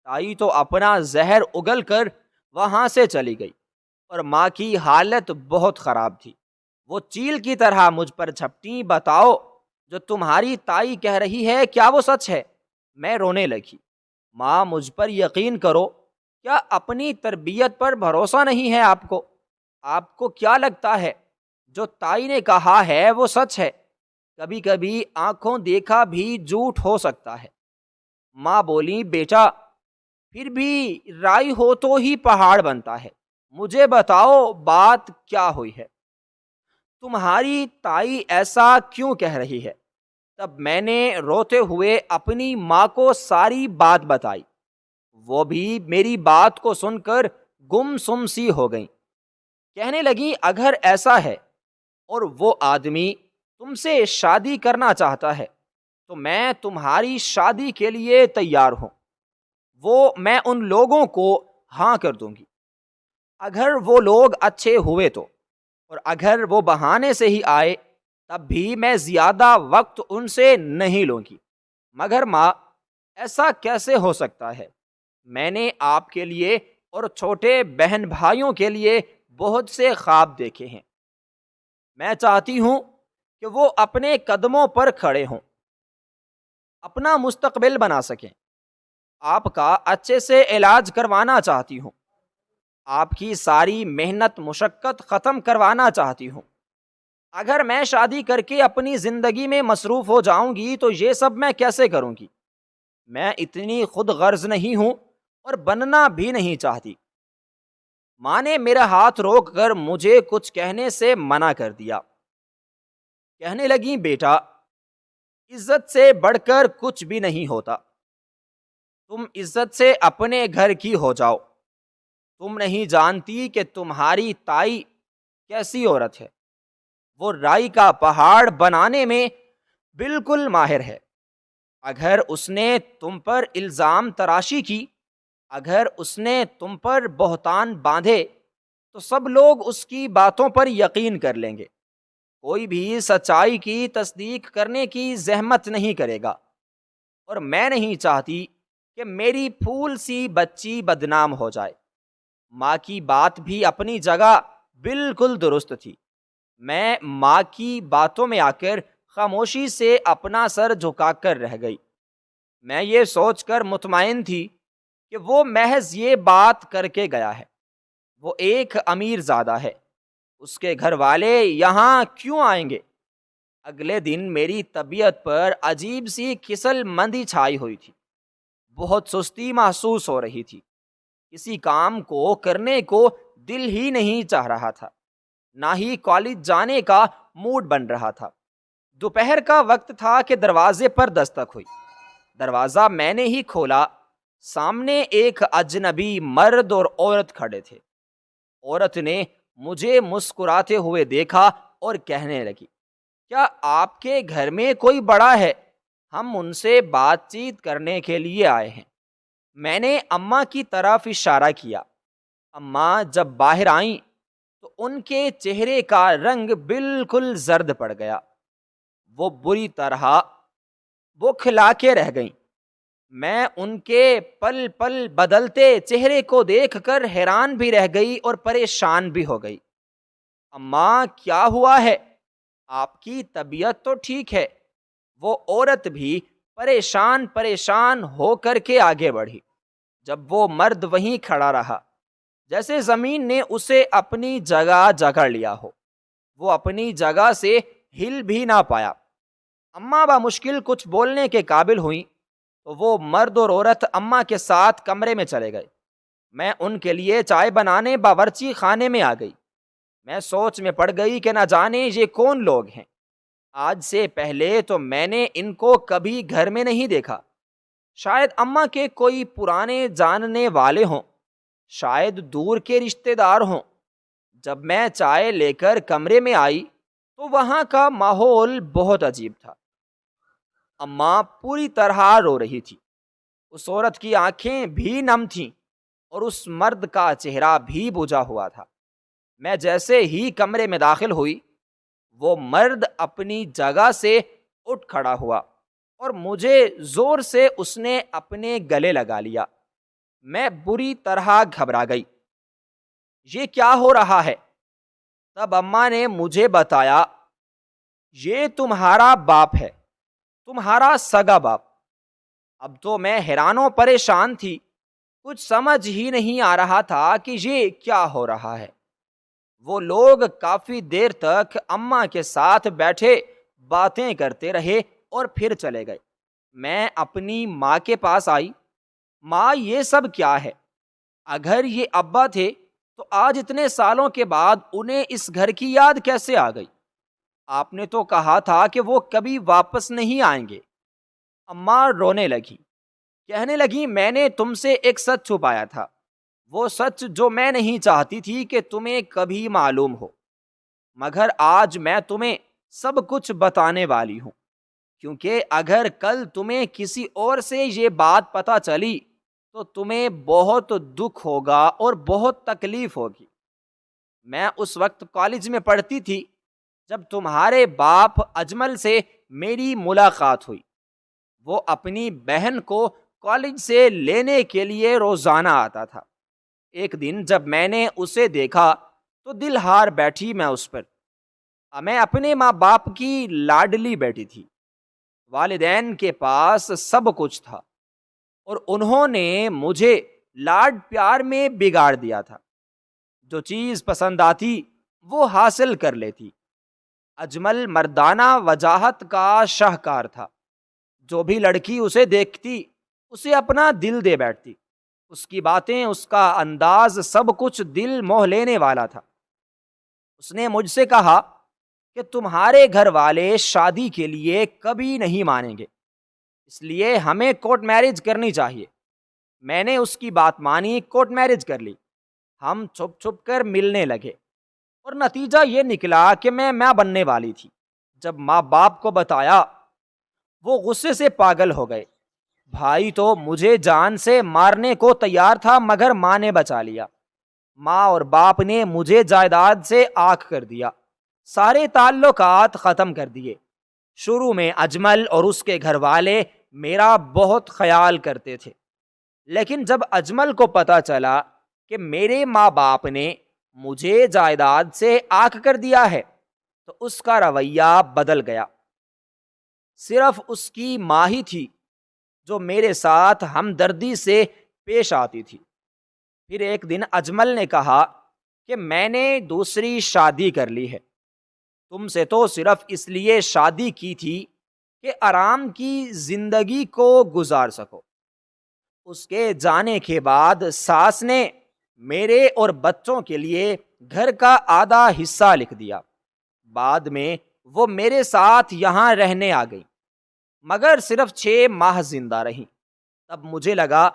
A: تائی تو اپنا زہر اگل کر وہاں سے چلی گئی اور ماں کی حالت بہت خراب تھی۔ وہ چیل کی طرح مجھ پر جھپٹیں۔ بتاؤ، جو تمہاری تائی کہہ رہی ہے کیا وہ سچ ہے؟ میں رونے لگی۔ ماں مجھ پر یقین کرو، کیا اپنی تربیت پر بھروسہ نہیں ہے آپ کو؟ آپ کو کیا لگتا ہے جو تائی نے کہا ہے وہ سچ ہے؟ کبھی کبھی آنکھوں دیکھا بھی جھوٹ ہو سکتا ہے۔ ماں بولی بیٹا، پھر بھی رائی ہو تو ہی پہاڑ بنتا ہے۔ مجھے بتاؤ بات کیا ہوئی ہے؟ تمہاری تائی ایسا کیوں کہہ رہی ہے؟ تب میں نے روتے ہوئے اپنی ماں کو ساری بات بتائی۔ وہ بھی میری بات کو سن کر گم سم سی ہو گئیں۔ کہنے لگی اگر ایسا ہے اور وہ آدمی تم سے شادی کرنا چاہتا ہے تو میں تمہاری شادی کے لیے تیار ہوں۔ وہ میں ان لوگوں کو ہاں کر دوں گی، اگر وہ لوگ اچھے ہوئے تو، اور اگر وہ بہانے سے ہی آئے تب بھی میں زیادہ وقت ان سے نہیں لوں گی۔ مگر ماں، ایسا کیسے ہو سکتا ہے؟ میں نے آپ کے لیے اور چھوٹے بہن بھائیوں کے لیے بہت سے خواب دیکھے ہیں۔ میں چاہتی ہوں کہ وہ اپنے قدموں پر کھڑے ہوں، اپنا مستقبل بنا سکیں۔ آپ کا اچھے سے علاج کروانا چاہتی ہوں، آپ کی ساری محنت مشقت ختم کروانا چاہتی ہوں۔ اگر میں شادی کر کے اپنی زندگی میں مصروف ہو جاؤں گی تو یہ سب میں کیسے کروں گی؟ میں اتنی خود غرض نہیں ہوں اور بننا بھی نہیں چاہتی۔ ماں نے میرا ہاتھ روک کر مجھے کچھ کہنے سے منع کر دیا۔ کہنے لگیں بیٹا، عزت سے بڑھ کر کچھ بھی نہیں ہوتا۔ تم عزت سے اپنے گھر کی ہو جاؤ۔ تم نہیں جانتی کہ تمہاری تائی کیسی عورت ہے۔ وہ رائی کا پہاڑ بنانے میں بالکل ماہر ہے۔ اگر اس نے تم پر الزام تراشی کی، اگر اس نے تم پر بہتان باندھے تو سب لوگ اس کی باتوں پر یقین کر لیں گے۔ کوئی بھی سچائی کی تصدیق کرنے کی زحمت نہیں کرے گا، اور میں نہیں چاہتی کہ میری پھول سی بچی بدنام ہو جائے۔ ماں کی بات بھی اپنی جگہ بالکل درست تھی۔ میں ماں کی باتوں میں آ کر خاموشی سے اپنا سر جھکا کر رہ گئی۔ میں یہ سوچ کر مطمئن تھی کہ وہ محض یہ بات کر کے گیا ہے۔ وہ ایک امیر زادہ ہے، اس کے گھر والے یہاں کیوں آئیں گے؟ اگلے دن میری طبیعت پر عجیب سی کھسل مندی چھائی ہوئی تھی، بہت سستی محسوس ہو رہی تھی۔ کسی کام کو کرنے کو دل ہی نہیں چاہ رہا تھا، نہ ہی کالج جانے کا موڈ بن رہا تھا۔ دوپہر کا وقت تھا کہ دروازے پر دستک ہوئی۔ دروازہ میں نے ہی کھولا۔ سامنے ایک اجنبی مرد اور عورت کھڑے تھے۔ عورت نے مجھے مسکراتے ہوئے دیکھا اور کہنے لگی کیا آپ کے گھر میں کوئی بڑا ہے؟ ہم ان سے بات چیت کرنے کے لیے آئے ہیں۔ میں نے اماں کی طرف اشارہ کیا۔ اماں جب باہر آئیں تو ان کے چہرے کا رنگ بالکل زرد پڑ گیا، وہ بری طرح بوکھلا کے رہ گئیں۔ میں ان کے پل پل بدلتے چہرے کو دیکھ کر حیران بھی رہ گئی اور پریشان بھی ہو گئی۔ اماں کیا ہوا ہے؟ آپ کی طبیعت تو ٹھیک ہے؟ وہ عورت بھی پریشان پریشان ہو کر کے آگے بڑھی۔ جب وہ مرد وہیں کھڑا رہا جیسے زمین نے اسے اپنی جگہ جکڑ لیا ہو، وہ اپنی جگہ سے ہل بھی نہ پایا۔ اماں بمشکل کچھ بولنے کے قابل ہوئیں تو وہ مرد اور عورت اماں کے ساتھ کمرے میں چلے گئے۔ میں ان کے لیے چائے بنانے باورچی خانے میں آ گئی۔ میں سوچ میں پڑ گئی کہ نہ جانے یہ کون لوگ ہیں۔ آج سے پہلے تو میں نے ان کو کبھی گھر میں نہیں دیکھا۔ شاید اماں کے کوئی پرانے جاننے والے ہوں، شاید دور کے رشتہ دار ہوں۔ جب میں چائے لے کر کمرے میں آئی تو وہاں کا ماحول بہت عجیب تھا۔ اماں پوری طرح رو رہی تھی، اس عورت کی آنکھیں بھی نم تھیں اور اس مرد کا چہرہ بھی بجھا ہوا تھا۔ میں جیسے ہی کمرے میں داخل ہوئی، وہ مرد اپنی جگہ سے اٹھ کھڑا ہوا اور مجھے زور سے اس نے اپنے گلے لگا لیا۔ میں بری طرح گھبرا گئی۔ یہ کیا ہو رہا ہے؟ تب اماں نے مجھے بتایا، یہ تمہارا باپ ہے، تمہارا سگا باپ۔ اب تو میں حیران و پریشان تھی، کچھ سمجھ ہی نہیں آ رہا تھا کہ یہ کیا ہو رہا ہے۔ وہ لوگ کافی دیر تک اماں کے ساتھ بیٹھے باتیں کرتے رہے اور پھر چلے گئے۔ میں اپنی ماں کے پاس آئی۔ ماں، یہ سب کیا ہے؟ اگر یہ ابا تھے تو آج اتنے سالوں کے بعد انہیں اس گھر کی یاد کیسے آ گئی؟ آپ نے تو کہا تھا کہ وہ کبھی واپس نہیں آئیں گے۔ اماں رونے لگی، کہنے لگی، میں نے تم سے ایک سچ چھپایا تھا، وہ سچ جو میں نہیں چاہتی تھی کہ تمہیں کبھی معلوم ہو، مگر آج میں تمہیں سب کچھ بتانے والی ہوں، کیونکہ اگر کل تمہیں کسی اور سے یہ بات پتہ چلی تو تمہیں بہت دکھ ہوگا اور بہت تکلیف ہوگی۔ میں اس وقت کالج میں پڑھتی تھی جب تمہارے باپ اجمل سے میری ملاقات ہوئی۔ وہ اپنی بہن کو کالج سے لینے کے لیے روزانہ آتا تھا۔ ایک دن جب میں نے اسے دیکھا تو دل ہار بیٹھی میں اس پر۔ میں اپنے ماں باپ کی لاڈلی بیٹی تھی، والدین کے پاس سب کچھ تھا اور انہوں نے مجھے لاڈ پیار میں بگاڑ دیا تھا۔ جو چیز پسند آتی وہ حاصل کر لیتی۔ اجمل مردانہ وجاہت کا شاہکار تھا، جو بھی لڑکی اسے دیکھتی اسے اپنا دل دے بیٹھتی۔ اس کی باتیں، اس کا انداز، سب کچھ دل موہ لینے والا تھا۔ اس نے مجھ سے کہا کہ تمہارے گھر والے شادی کے لیے کبھی نہیں مانیں گے، اس لیے ہمیں کورٹ میرج کرنی چاہیے۔ میں نے اس کی بات مانی، کورٹ میرج کر لی۔ ہم چھپ چھپ کر ملنے لگے اور نتیجہ یہ نکلا کہ میں ماں بننے والی تھی۔ جب ماں باپ کو بتایا، وہ غصے سے پاگل ہو گئے۔ بھائی تو مجھے جان سے مارنے کو تیار تھا، مگر ماں نے بچا لیا۔ ماں اور باپ نے مجھے جائیداد سے آنکھ کر دیا، سارے تعلقات ختم کر دیے۔ شروع میں اجمل اور اس کے گھر والے میرا بہت خیال کرتے تھے، لیکن جب اجمل کو پتا چلا کہ میرے ماں باپ نے مجھے جائیداد سے آنکھ کر دیا ہے تو اس کا رویہ بدل گیا۔ صرف اس کی ماں ہی تھی جو میرے ساتھ ہمدردی سے پیش آتی تھی۔ پھر ایک دن اجمل نے کہا کہ میں نے دوسری شادی کر لی ہے، تم سے تو صرف اس لیے شادی کی تھی کہ آرام کی زندگی کو گزار سکو۔ اس کے جانے کے بعد ساس نے میرے اور بچوں کے لیے گھر کا آدھا حصہ لکھ دیا۔ بعد میں وہ میرے ساتھ یہاں رہنے آ گئی، مگر صرف 6 ماہ زندہ رہی۔ تب مجھے لگا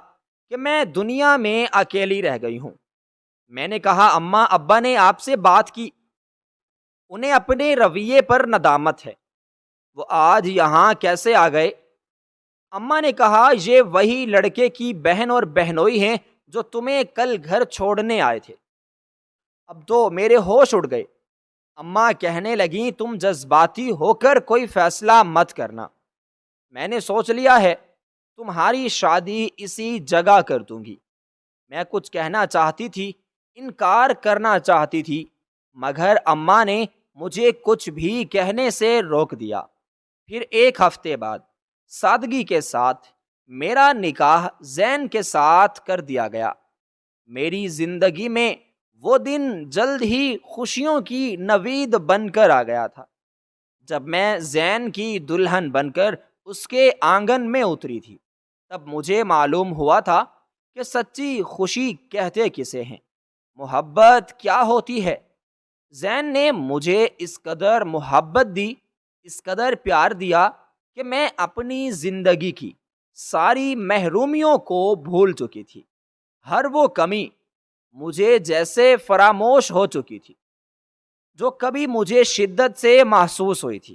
A: کہ میں دنیا میں اکیلی رہ گئی ہوں۔ میں نے کہا، اماں ابا نے آپ سے بات کی، انہیں اپنے رویے پر ندامت ہے، وہ آج یہاں کیسے آ گئے؟ اماں نے کہا یہ وہی لڑکے کی بہن اور بہنوئی ہیں جو تمہیں کل گھر چھوڑنے آئے تھے۔ اب تو میرے ہوش اڑ گئے۔ اماں کہنے لگیں تم جذباتی ہو کر کوئی فیصلہ مت کرنا، میں نے سوچ لیا ہے تمہاری شادی اسی جگہ کر دوں گی۔ میں کچھ کہنا چاہتی تھی، انکار کرنا چاہتی تھی، مگر اماں نے مجھے کچھ بھی کہنے سے روک دیا۔ پھر ایک ہفتے بعد سادگی کے ساتھ میرا نکاح زین کے ساتھ کر دیا گیا۔ میری زندگی میں وہ دن جلد ہی خوشیوں کی نوید بن کر آ گیا تھا جب میں زین کی دلہن بن کر اس کے آنگن میں اتری تھی۔ تب مجھے معلوم ہوا تھا کہ سچی خوشی کہتے کسے ہیں، محبت کیا ہوتی ہے۔ زین نے مجھے اس قدر محبت دی، اس قدر پیار دیا کہ میں اپنی زندگی کی ساری محرومیوں کو بھول چکی تھی۔ ہر وہ کمی مجھے جیسے فراموش ہو چکی تھی جو کبھی مجھے شدت سے محسوس ہوئی تھی۔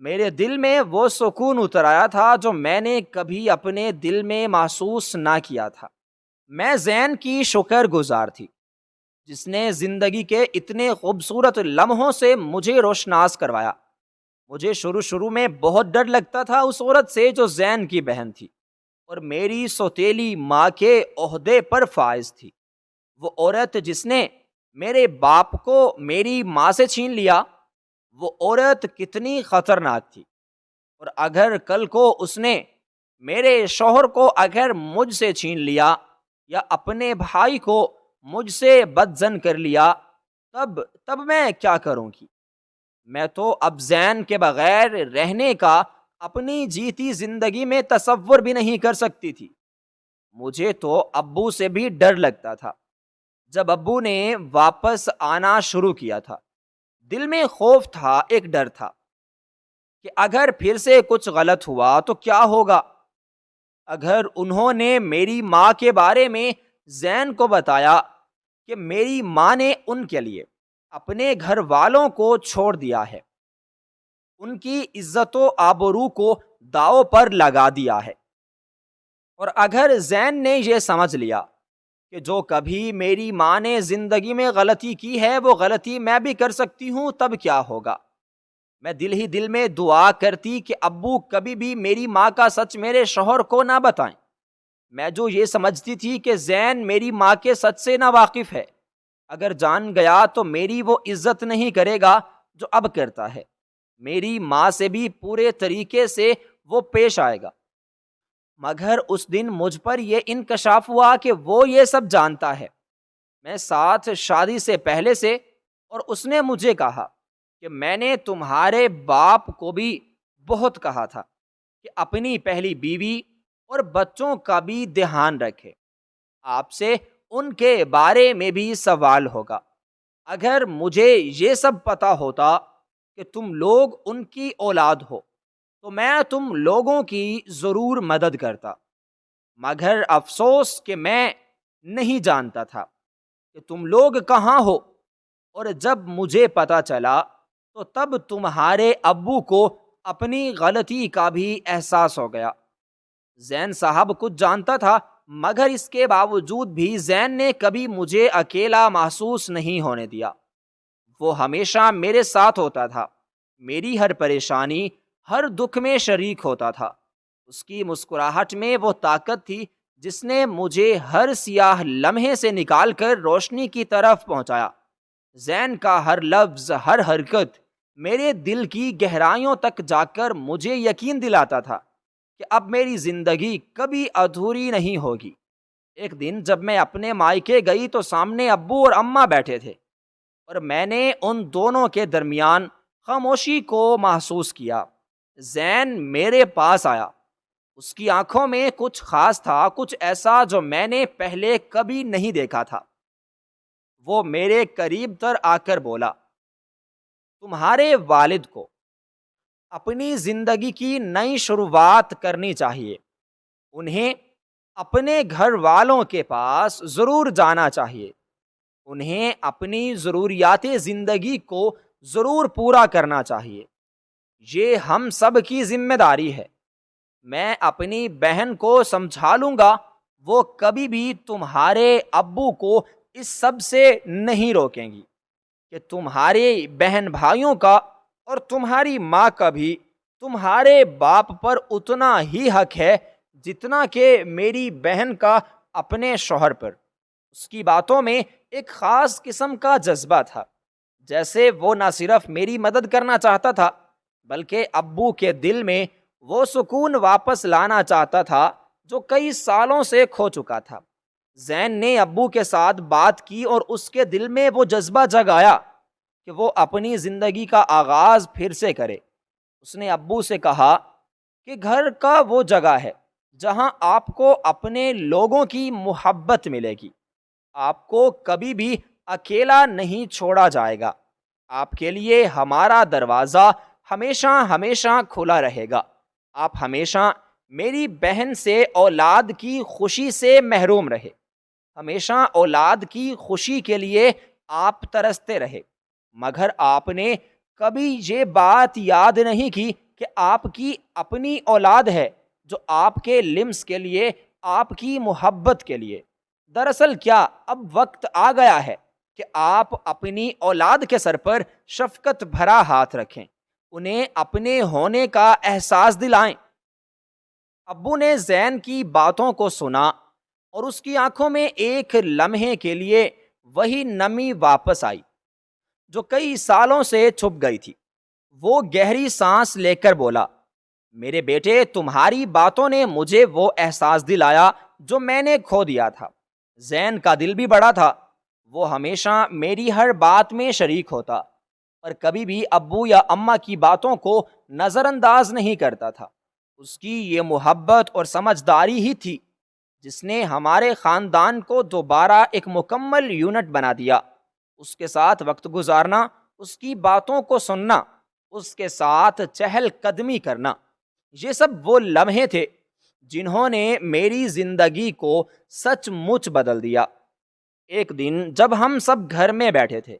A: میرے دل میں وہ سکون اتر آیا تھا جو میں نے کبھی اپنے دل میں محسوس نہ کیا تھا۔ میں زین کی شکر گزار تھی جس نے زندگی کے اتنے خوبصورت لمحوں سے مجھے روشناس کروایا۔ مجھے شروع میں بہت ڈر لگتا تھا اس عورت سے جو زین کی بہن تھی اور میری سوتیلی ماں کے عہدے پر فائز تھی۔ وہ عورت جس نے میرے باپ کو میری ماں سے چھین لیا، وہ عورت کتنی خطرناک تھی، اور اگر کل کو اس نے میرے شوہر کو اگر مجھ سے چھین لیا یا اپنے بھائی کو مجھ سے بدظن کر لیا تب میں کیا کروں گی؟ میں تو اب زین کے بغیر رہنے کا اپنی جیتی زندگی میں تصور بھی نہیں کر سکتی تھی۔ مجھے تو ابو سے بھی ڈر لگتا تھا۔ جب ابو نے واپس آنا شروع کیا تھا، دل میں خوف تھا، ایک ڈر تھا کہ اگر پھر سے کچھ غلط ہوا تو کیا ہوگا۔ اگر انہوں نے میری ماں کے بارے میں زین کو بتایا کہ میری ماں نے ان کے لیے اپنے گھر والوں کو چھوڑ دیا ہے، ان کی عزت و آبرو کو داؤ پر لگا دیا ہے، اور اگر زین نے یہ سمجھ لیا کہ جو کبھی میری ماں نے زندگی میں غلطی کی ہے وہ غلطی میں بھی کر سکتی ہوں، تب کیا ہوگا؟ میں دل ہی دل میں دعا کرتی کہ ابو کبھی بھی میری ماں کا سچ میرے شوہر کو نہ بتائیں۔ میں جو یہ سمجھتی تھی کہ زین میری ماں کے سچ سے نا واقف ہے، اگر جان گیا تو میری وہ عزت نہیں کرے گا جو اب کرتا ہے، میری ماں سے بھی پورے طریقے سے وہ پیش آئے گا۔ مگر اس دن مجھ پر یہ انکشاف ہوا کہ وہ یہ سب جانتا ہے۔ میں ساتھ شادی سے پہلے سے، اور اس نے مجھے کہا کہ میں نے تمہارے باپ کو بھی بہت کہا تھا کہ اپنی پہلی بیوی اور بچوں کا بھی دھیان رکھے، آپ سے ان کے بارے میں بھی سوال ہوگا۔ اگر مجھے یہ سب پتا ہوتا کہ تم لوگ ان کی اولاد ہو تو میں تم لوگوں کی ضرور مدد کرتا، مگر افسوس کہ میں نہیں جانتا تھا کہ تم لوگ کہاں ہو، اور جب مجھے پتا چلا تو تب تمہارے ابو کو اپنی غلطی کا بھی احساس ہو گیا۔ زین صاحب کچھ جانتا تھا، مگر اس کے باوجود بھی زین نے کبھی مجھے اکیلا محسوس نہیں ہونے دیا۔ وہ ہمیشہ میرے ساتھ ہوتا تھا، میری ہر پریشانی، ہر دکھ میں شریک ہوتا تھا۔ اس کی مسکراہٹ میں وہ طاقت تھی جس نے مجھے ہر سیاہ لمحے سے نکال کر روشنی کی طرف پہنچایا۔ زین کا ہر لفظ، ہر حرکت میرے دل کی گہرائیوں تک جا کر مجھے یقین دلاتا تھا کہ اب میری زندگی کبھی ادھوری نہیں ہوگی۔ ایک دن جب میں اپنے مائکے گئی تو سامنے ابو اور اماں بیٹھے تھے، اور میں نے ان دونوں کے درمیان خاموشی کو محسوس کیا۔ زین میرے پاس آیا، اس کی آنکھوں میں کچھ خاص تھا، کچھ ایسا جو میں نے پہلے کبھی نہیں دیکھا تھا۔ وہ میرے قریب تر آ کر بولا، تمہارے والد کو اپنی زندگی کی نئی شروعات کرنی چاہیے، انہیں اپنے گھر والوں کے پاس ضرور جانا چاہیے، انہیں اپنی ضروریات زندگی کو ضرور پورا کرنا چاہیے، یہ ہم سب کی ذمہ داری ہے۔ میں اپنی بہن کو سمجھا لوں گا، وہ کبھی بھی تمہارے ابو کو اس سب سے نہیں روکیں گی کہ تمہارے بہن بھائیوں کا اور تمہاری ماں کا بھی تمہارے باپ پر اتنا ہی حق ہے جتنا کہ میری بہن کا اپنے شوہر پر۔ اس کی باتوں میں ایک خاص قسم کا جذبہ تھا، جیسے وہ نہ صرف میری مدد کرنا چاہتا تھا بلکہ ابو کے دل میں وہ سکون واپس لانا چاہتا تھا جو کئی سالوں سے کھو چکا تھا۔ زین نے ابو کے ساتھ بات کی اور اس کے دل میں وہ جذبہ جگایا کہ وہ اپنی زندگی کا آغاز پھر سے کرے۔ اس نے ابو سے کہا کہ گھر کا وہ جگہ ہے جہاں آپ کو اپنے لوگوں کی محبت ملے گی، آپ کو کبھی بھی اکیلا نہیں چھوڑا جائے گا، آپ کے لیے ہمارا دروازہ ہمیشہ ہمیشہ کھلا رہے گا، آپ ہمیشہ میری بہن سے اولاد کی خوشی سے محروم رہے، ہمیشہ اولاد کی خوشی کے لیے آپ ترستے رہے، مگر آپ نے کبھی یہ بات یاد نہیں کی کہ آپ کی اپنی اولاد ہے جو آپ کے لمس کے لیے، آپ کی محبت کے لیے۔ دراصل کیا اب وقت آ گیا ہے کہ آپ اپنی اولاد کے سر پر شفقت بھرا ہاتھ رکھیں، انہیں اپنے ہونے کا احساس دلائیں۔ ابو نے زین کی باتوں کو سنا اور اس کی آنکھوں میں ایک لمحے کے لیے وہی نمی واپس آئی جو کئی سالوں سے چھپ گئی تھی۔ وہ گہری سانس لے کر بولا، میرے بیٹے، تمہاری باتوں نے مجھے وہ احساس دلایا جو میں نے کھو دیا تھا۔ زین کا دل بھی بڑا تھا، وہ ہمیشہ میری ہر بات میں شریک ہوتا اور کبھی بھی ابو یا اماں کی باتوں کو نظر انداز نہیں کرتا تھا۔ اس کی یہ محبت اور سمجھداری ہی تھی جس نے ہمارے خاندان کو دوبارہ ایک مکمل یونٹ بنا دیا۔ اس کے ساتھ وقت گزارنا، اس کی باتوں کو سننا، اس کے ساتھ چہل قدمی کرنا، یہ سب وہ لمحے تھے جنہوں نے میری زندگی کو سچ مچ بدل دیا۔ ایک دن جب ہم سب گھر میں بیٹھے تھے،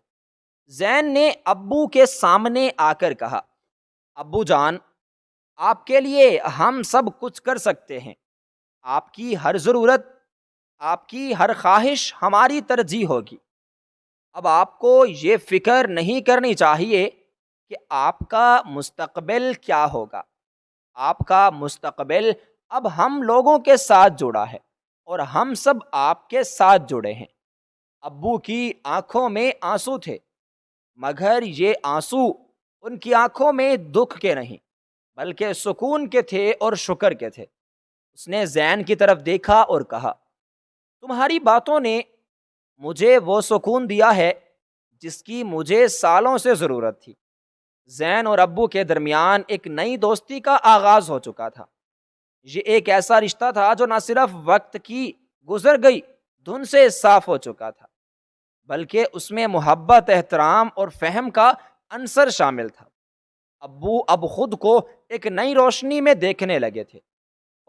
A: زین نے ابو کے سامنے آ کر کہا، ابو جان، آپ کے لیے ہم سب کچھ کر سکتے ہیں، آپ کی ہر ضرورت، آپ کی ہر خواہش ہماری ترجیح ہوگی۔ اب آپ کو یہ فکر نہیں کرنی چاہیے کہ آپ کا مستقبل کیا ہوگا۔ آپ کا مستقبل اب ہم لوگوں کے ساتھ جڑا ہے اور ہم سب آپ کے ساتھ جڑے ہیں۔ ابو کی آنکھوں میں آنسو تھے، مگر یہ آنسو ان کی آنکھوں میں دکھ کے نہیں بلکہ سکون کے تھے اور شکر کے تھے۔ اس نے زین کی طرف دیکھا اور کہا، تمہاری باتوں نے مجھے وہ سکون دیا ہے جس کی مجھے سالوں سے ضرورت تھی۔ زین اور ابو کے درمیان ایک نئی دوستی کا آغاز ہو چکا تھا۔ یہ ایک ایسا رشتہ تھا جو نہ صرف وقت کی گزر گئی دھن سے صاف ہو چکا تھا بلکہ اس میں محبت، احترام اور فہم کا عنصر شامل تھا۔ ابو اب خود کو ایک نئی روشنی میں دیکھنے لگے تھے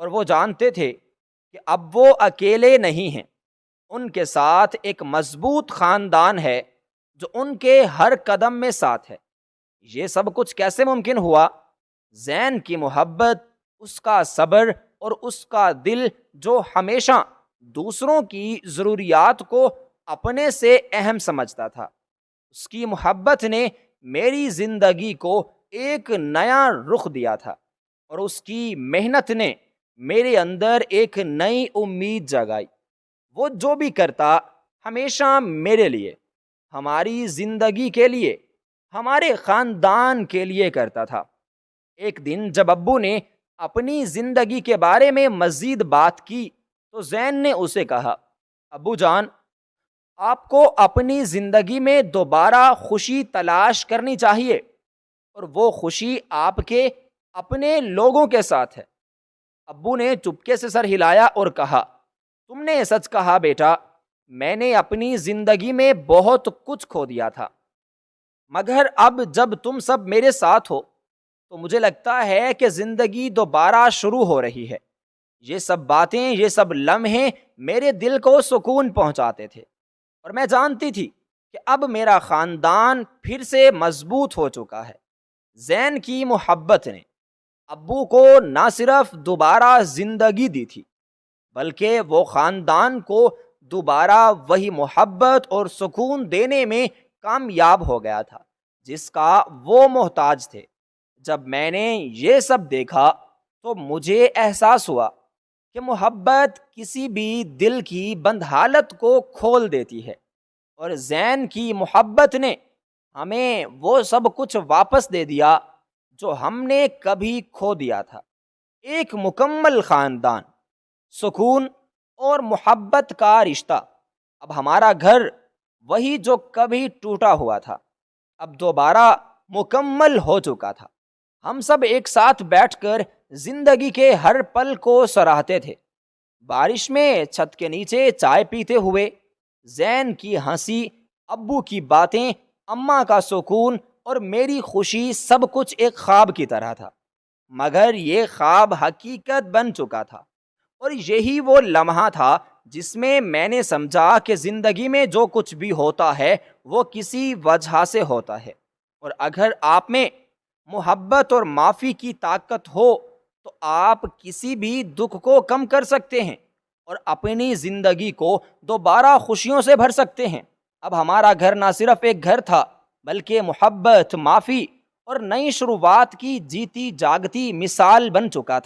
A: اور وہ جانتے تھے کہ اب وہ اکیلے نہیں ہیں، ان کے ساتھ ایک مضبوط خاندان ہے جو ان کے ہر قدم میں ساتھ ہے۔ یہ سب کچھ کیسے ممکن ہوا؟ زین کی محبت، اس کا صبر اور اس کا دل جو ہمیشہ دوسروں کی ضروریات کو اپنے سے اہم سمجھتا تھا۔ اس کی محبت نے میری زندگی کو ایک نیا رخ دیا تھا اور اس کی محنت نے میرے اندر ایک نئی امید جگائی۔ وہ جو بھی کرتا ہمیشہ میرے لیے، ہماری زندگی کے لیے، ہمارے خاندان کے لیے کرتا تھا۔ ایک دن جب ابو نے اپنی زندگی کے بارے میں مزید بات کی تو زین نے اسے کہا، ابو جان، آپ کو اپنی زندگی میں دوبارہ خوشی تلاش کرنی چاہیے اور وہ خوشی آپ کے اپنے لوگوں کے ساتھ ہے۔ ابو نے چپکے سے سر ہلایا اور کہا، تم نے سچ کہا بیٹا، میں نے اپنی زندگی میں بہت کچھ کھو دیا تھا، مگر اب جب تم سب میرے ساتھ ہو تو مجھے لگتا ہے کہ زندگی دوبارہ شروع ہو رہی ہے۔ یہ سب باتیں، یہ سب لمحے میرے دل کو سکون پہنچاتے تھے اور میں جانتی تھی کہ اب میرا خاندان پھر سے مضبوط ہو چکا ہے۔ زین کی محبت نے ابو کو نہ صرف دوبارہ زندگی دی تھی بلکہ وہ خاندان کو دوبارہ وہی محبت اور سکون دینے میں کامیاب ہو گیا تھا جس کا وہ محتاج تھے۔ جب میں نے یہ سب دیکھا تو مجھے احساس ہوا کہ محبت کسی بھی دل کی بند حالت کو کھول دیتی ہے، اور زین کی محبت نے ہمیں وہ سب کچھ واپس دے دیا جو ہم نے کبھی کھو دیا تھا۔ ایک مکمل خاندان، سکون اور محبت کا رشتہ۔ اب ہمارا گھر وہی جو کبھی ٹوٹا ہوا تھا اب دوبارہ مکمل ہو چکا تھا۔ ہم سب ایک ساتھ بیٹھ کر زندگی کے ہر پل کو سراہتے تھے، بارش میں چھت کے نیچے چائے پیتے ہوئے، زین کی ہنسی، ابو کی باتیں، اماں کا سکون اور میری خوشی، سب کچھ ایک خواب کی طرح تھا، مگر یہ خواب حقیقت بن چکا تھا۔ اور یہی وہ لمحہ تھا جس میں نے سمجھا کہ زندگی میں جو کچھ بھی ہوتا ہے وہ کسی وجہ سے ہوتا ہے، اور اگر آپ میں محبت اور معافی کی طاقت ہو تو آپ کسی بھی دکھ کو کم کر سکتے ہیں اور اپنی زندگی کو دوبارہ خوشیوں سے بھر سکتے ہیں۔ اب ہمارا گھر نہ صرف ایک گھر تھا بلکہ محبت، معافی اور نئی شروعات کی جیتی جاگتی مثال بن چکا تھا۔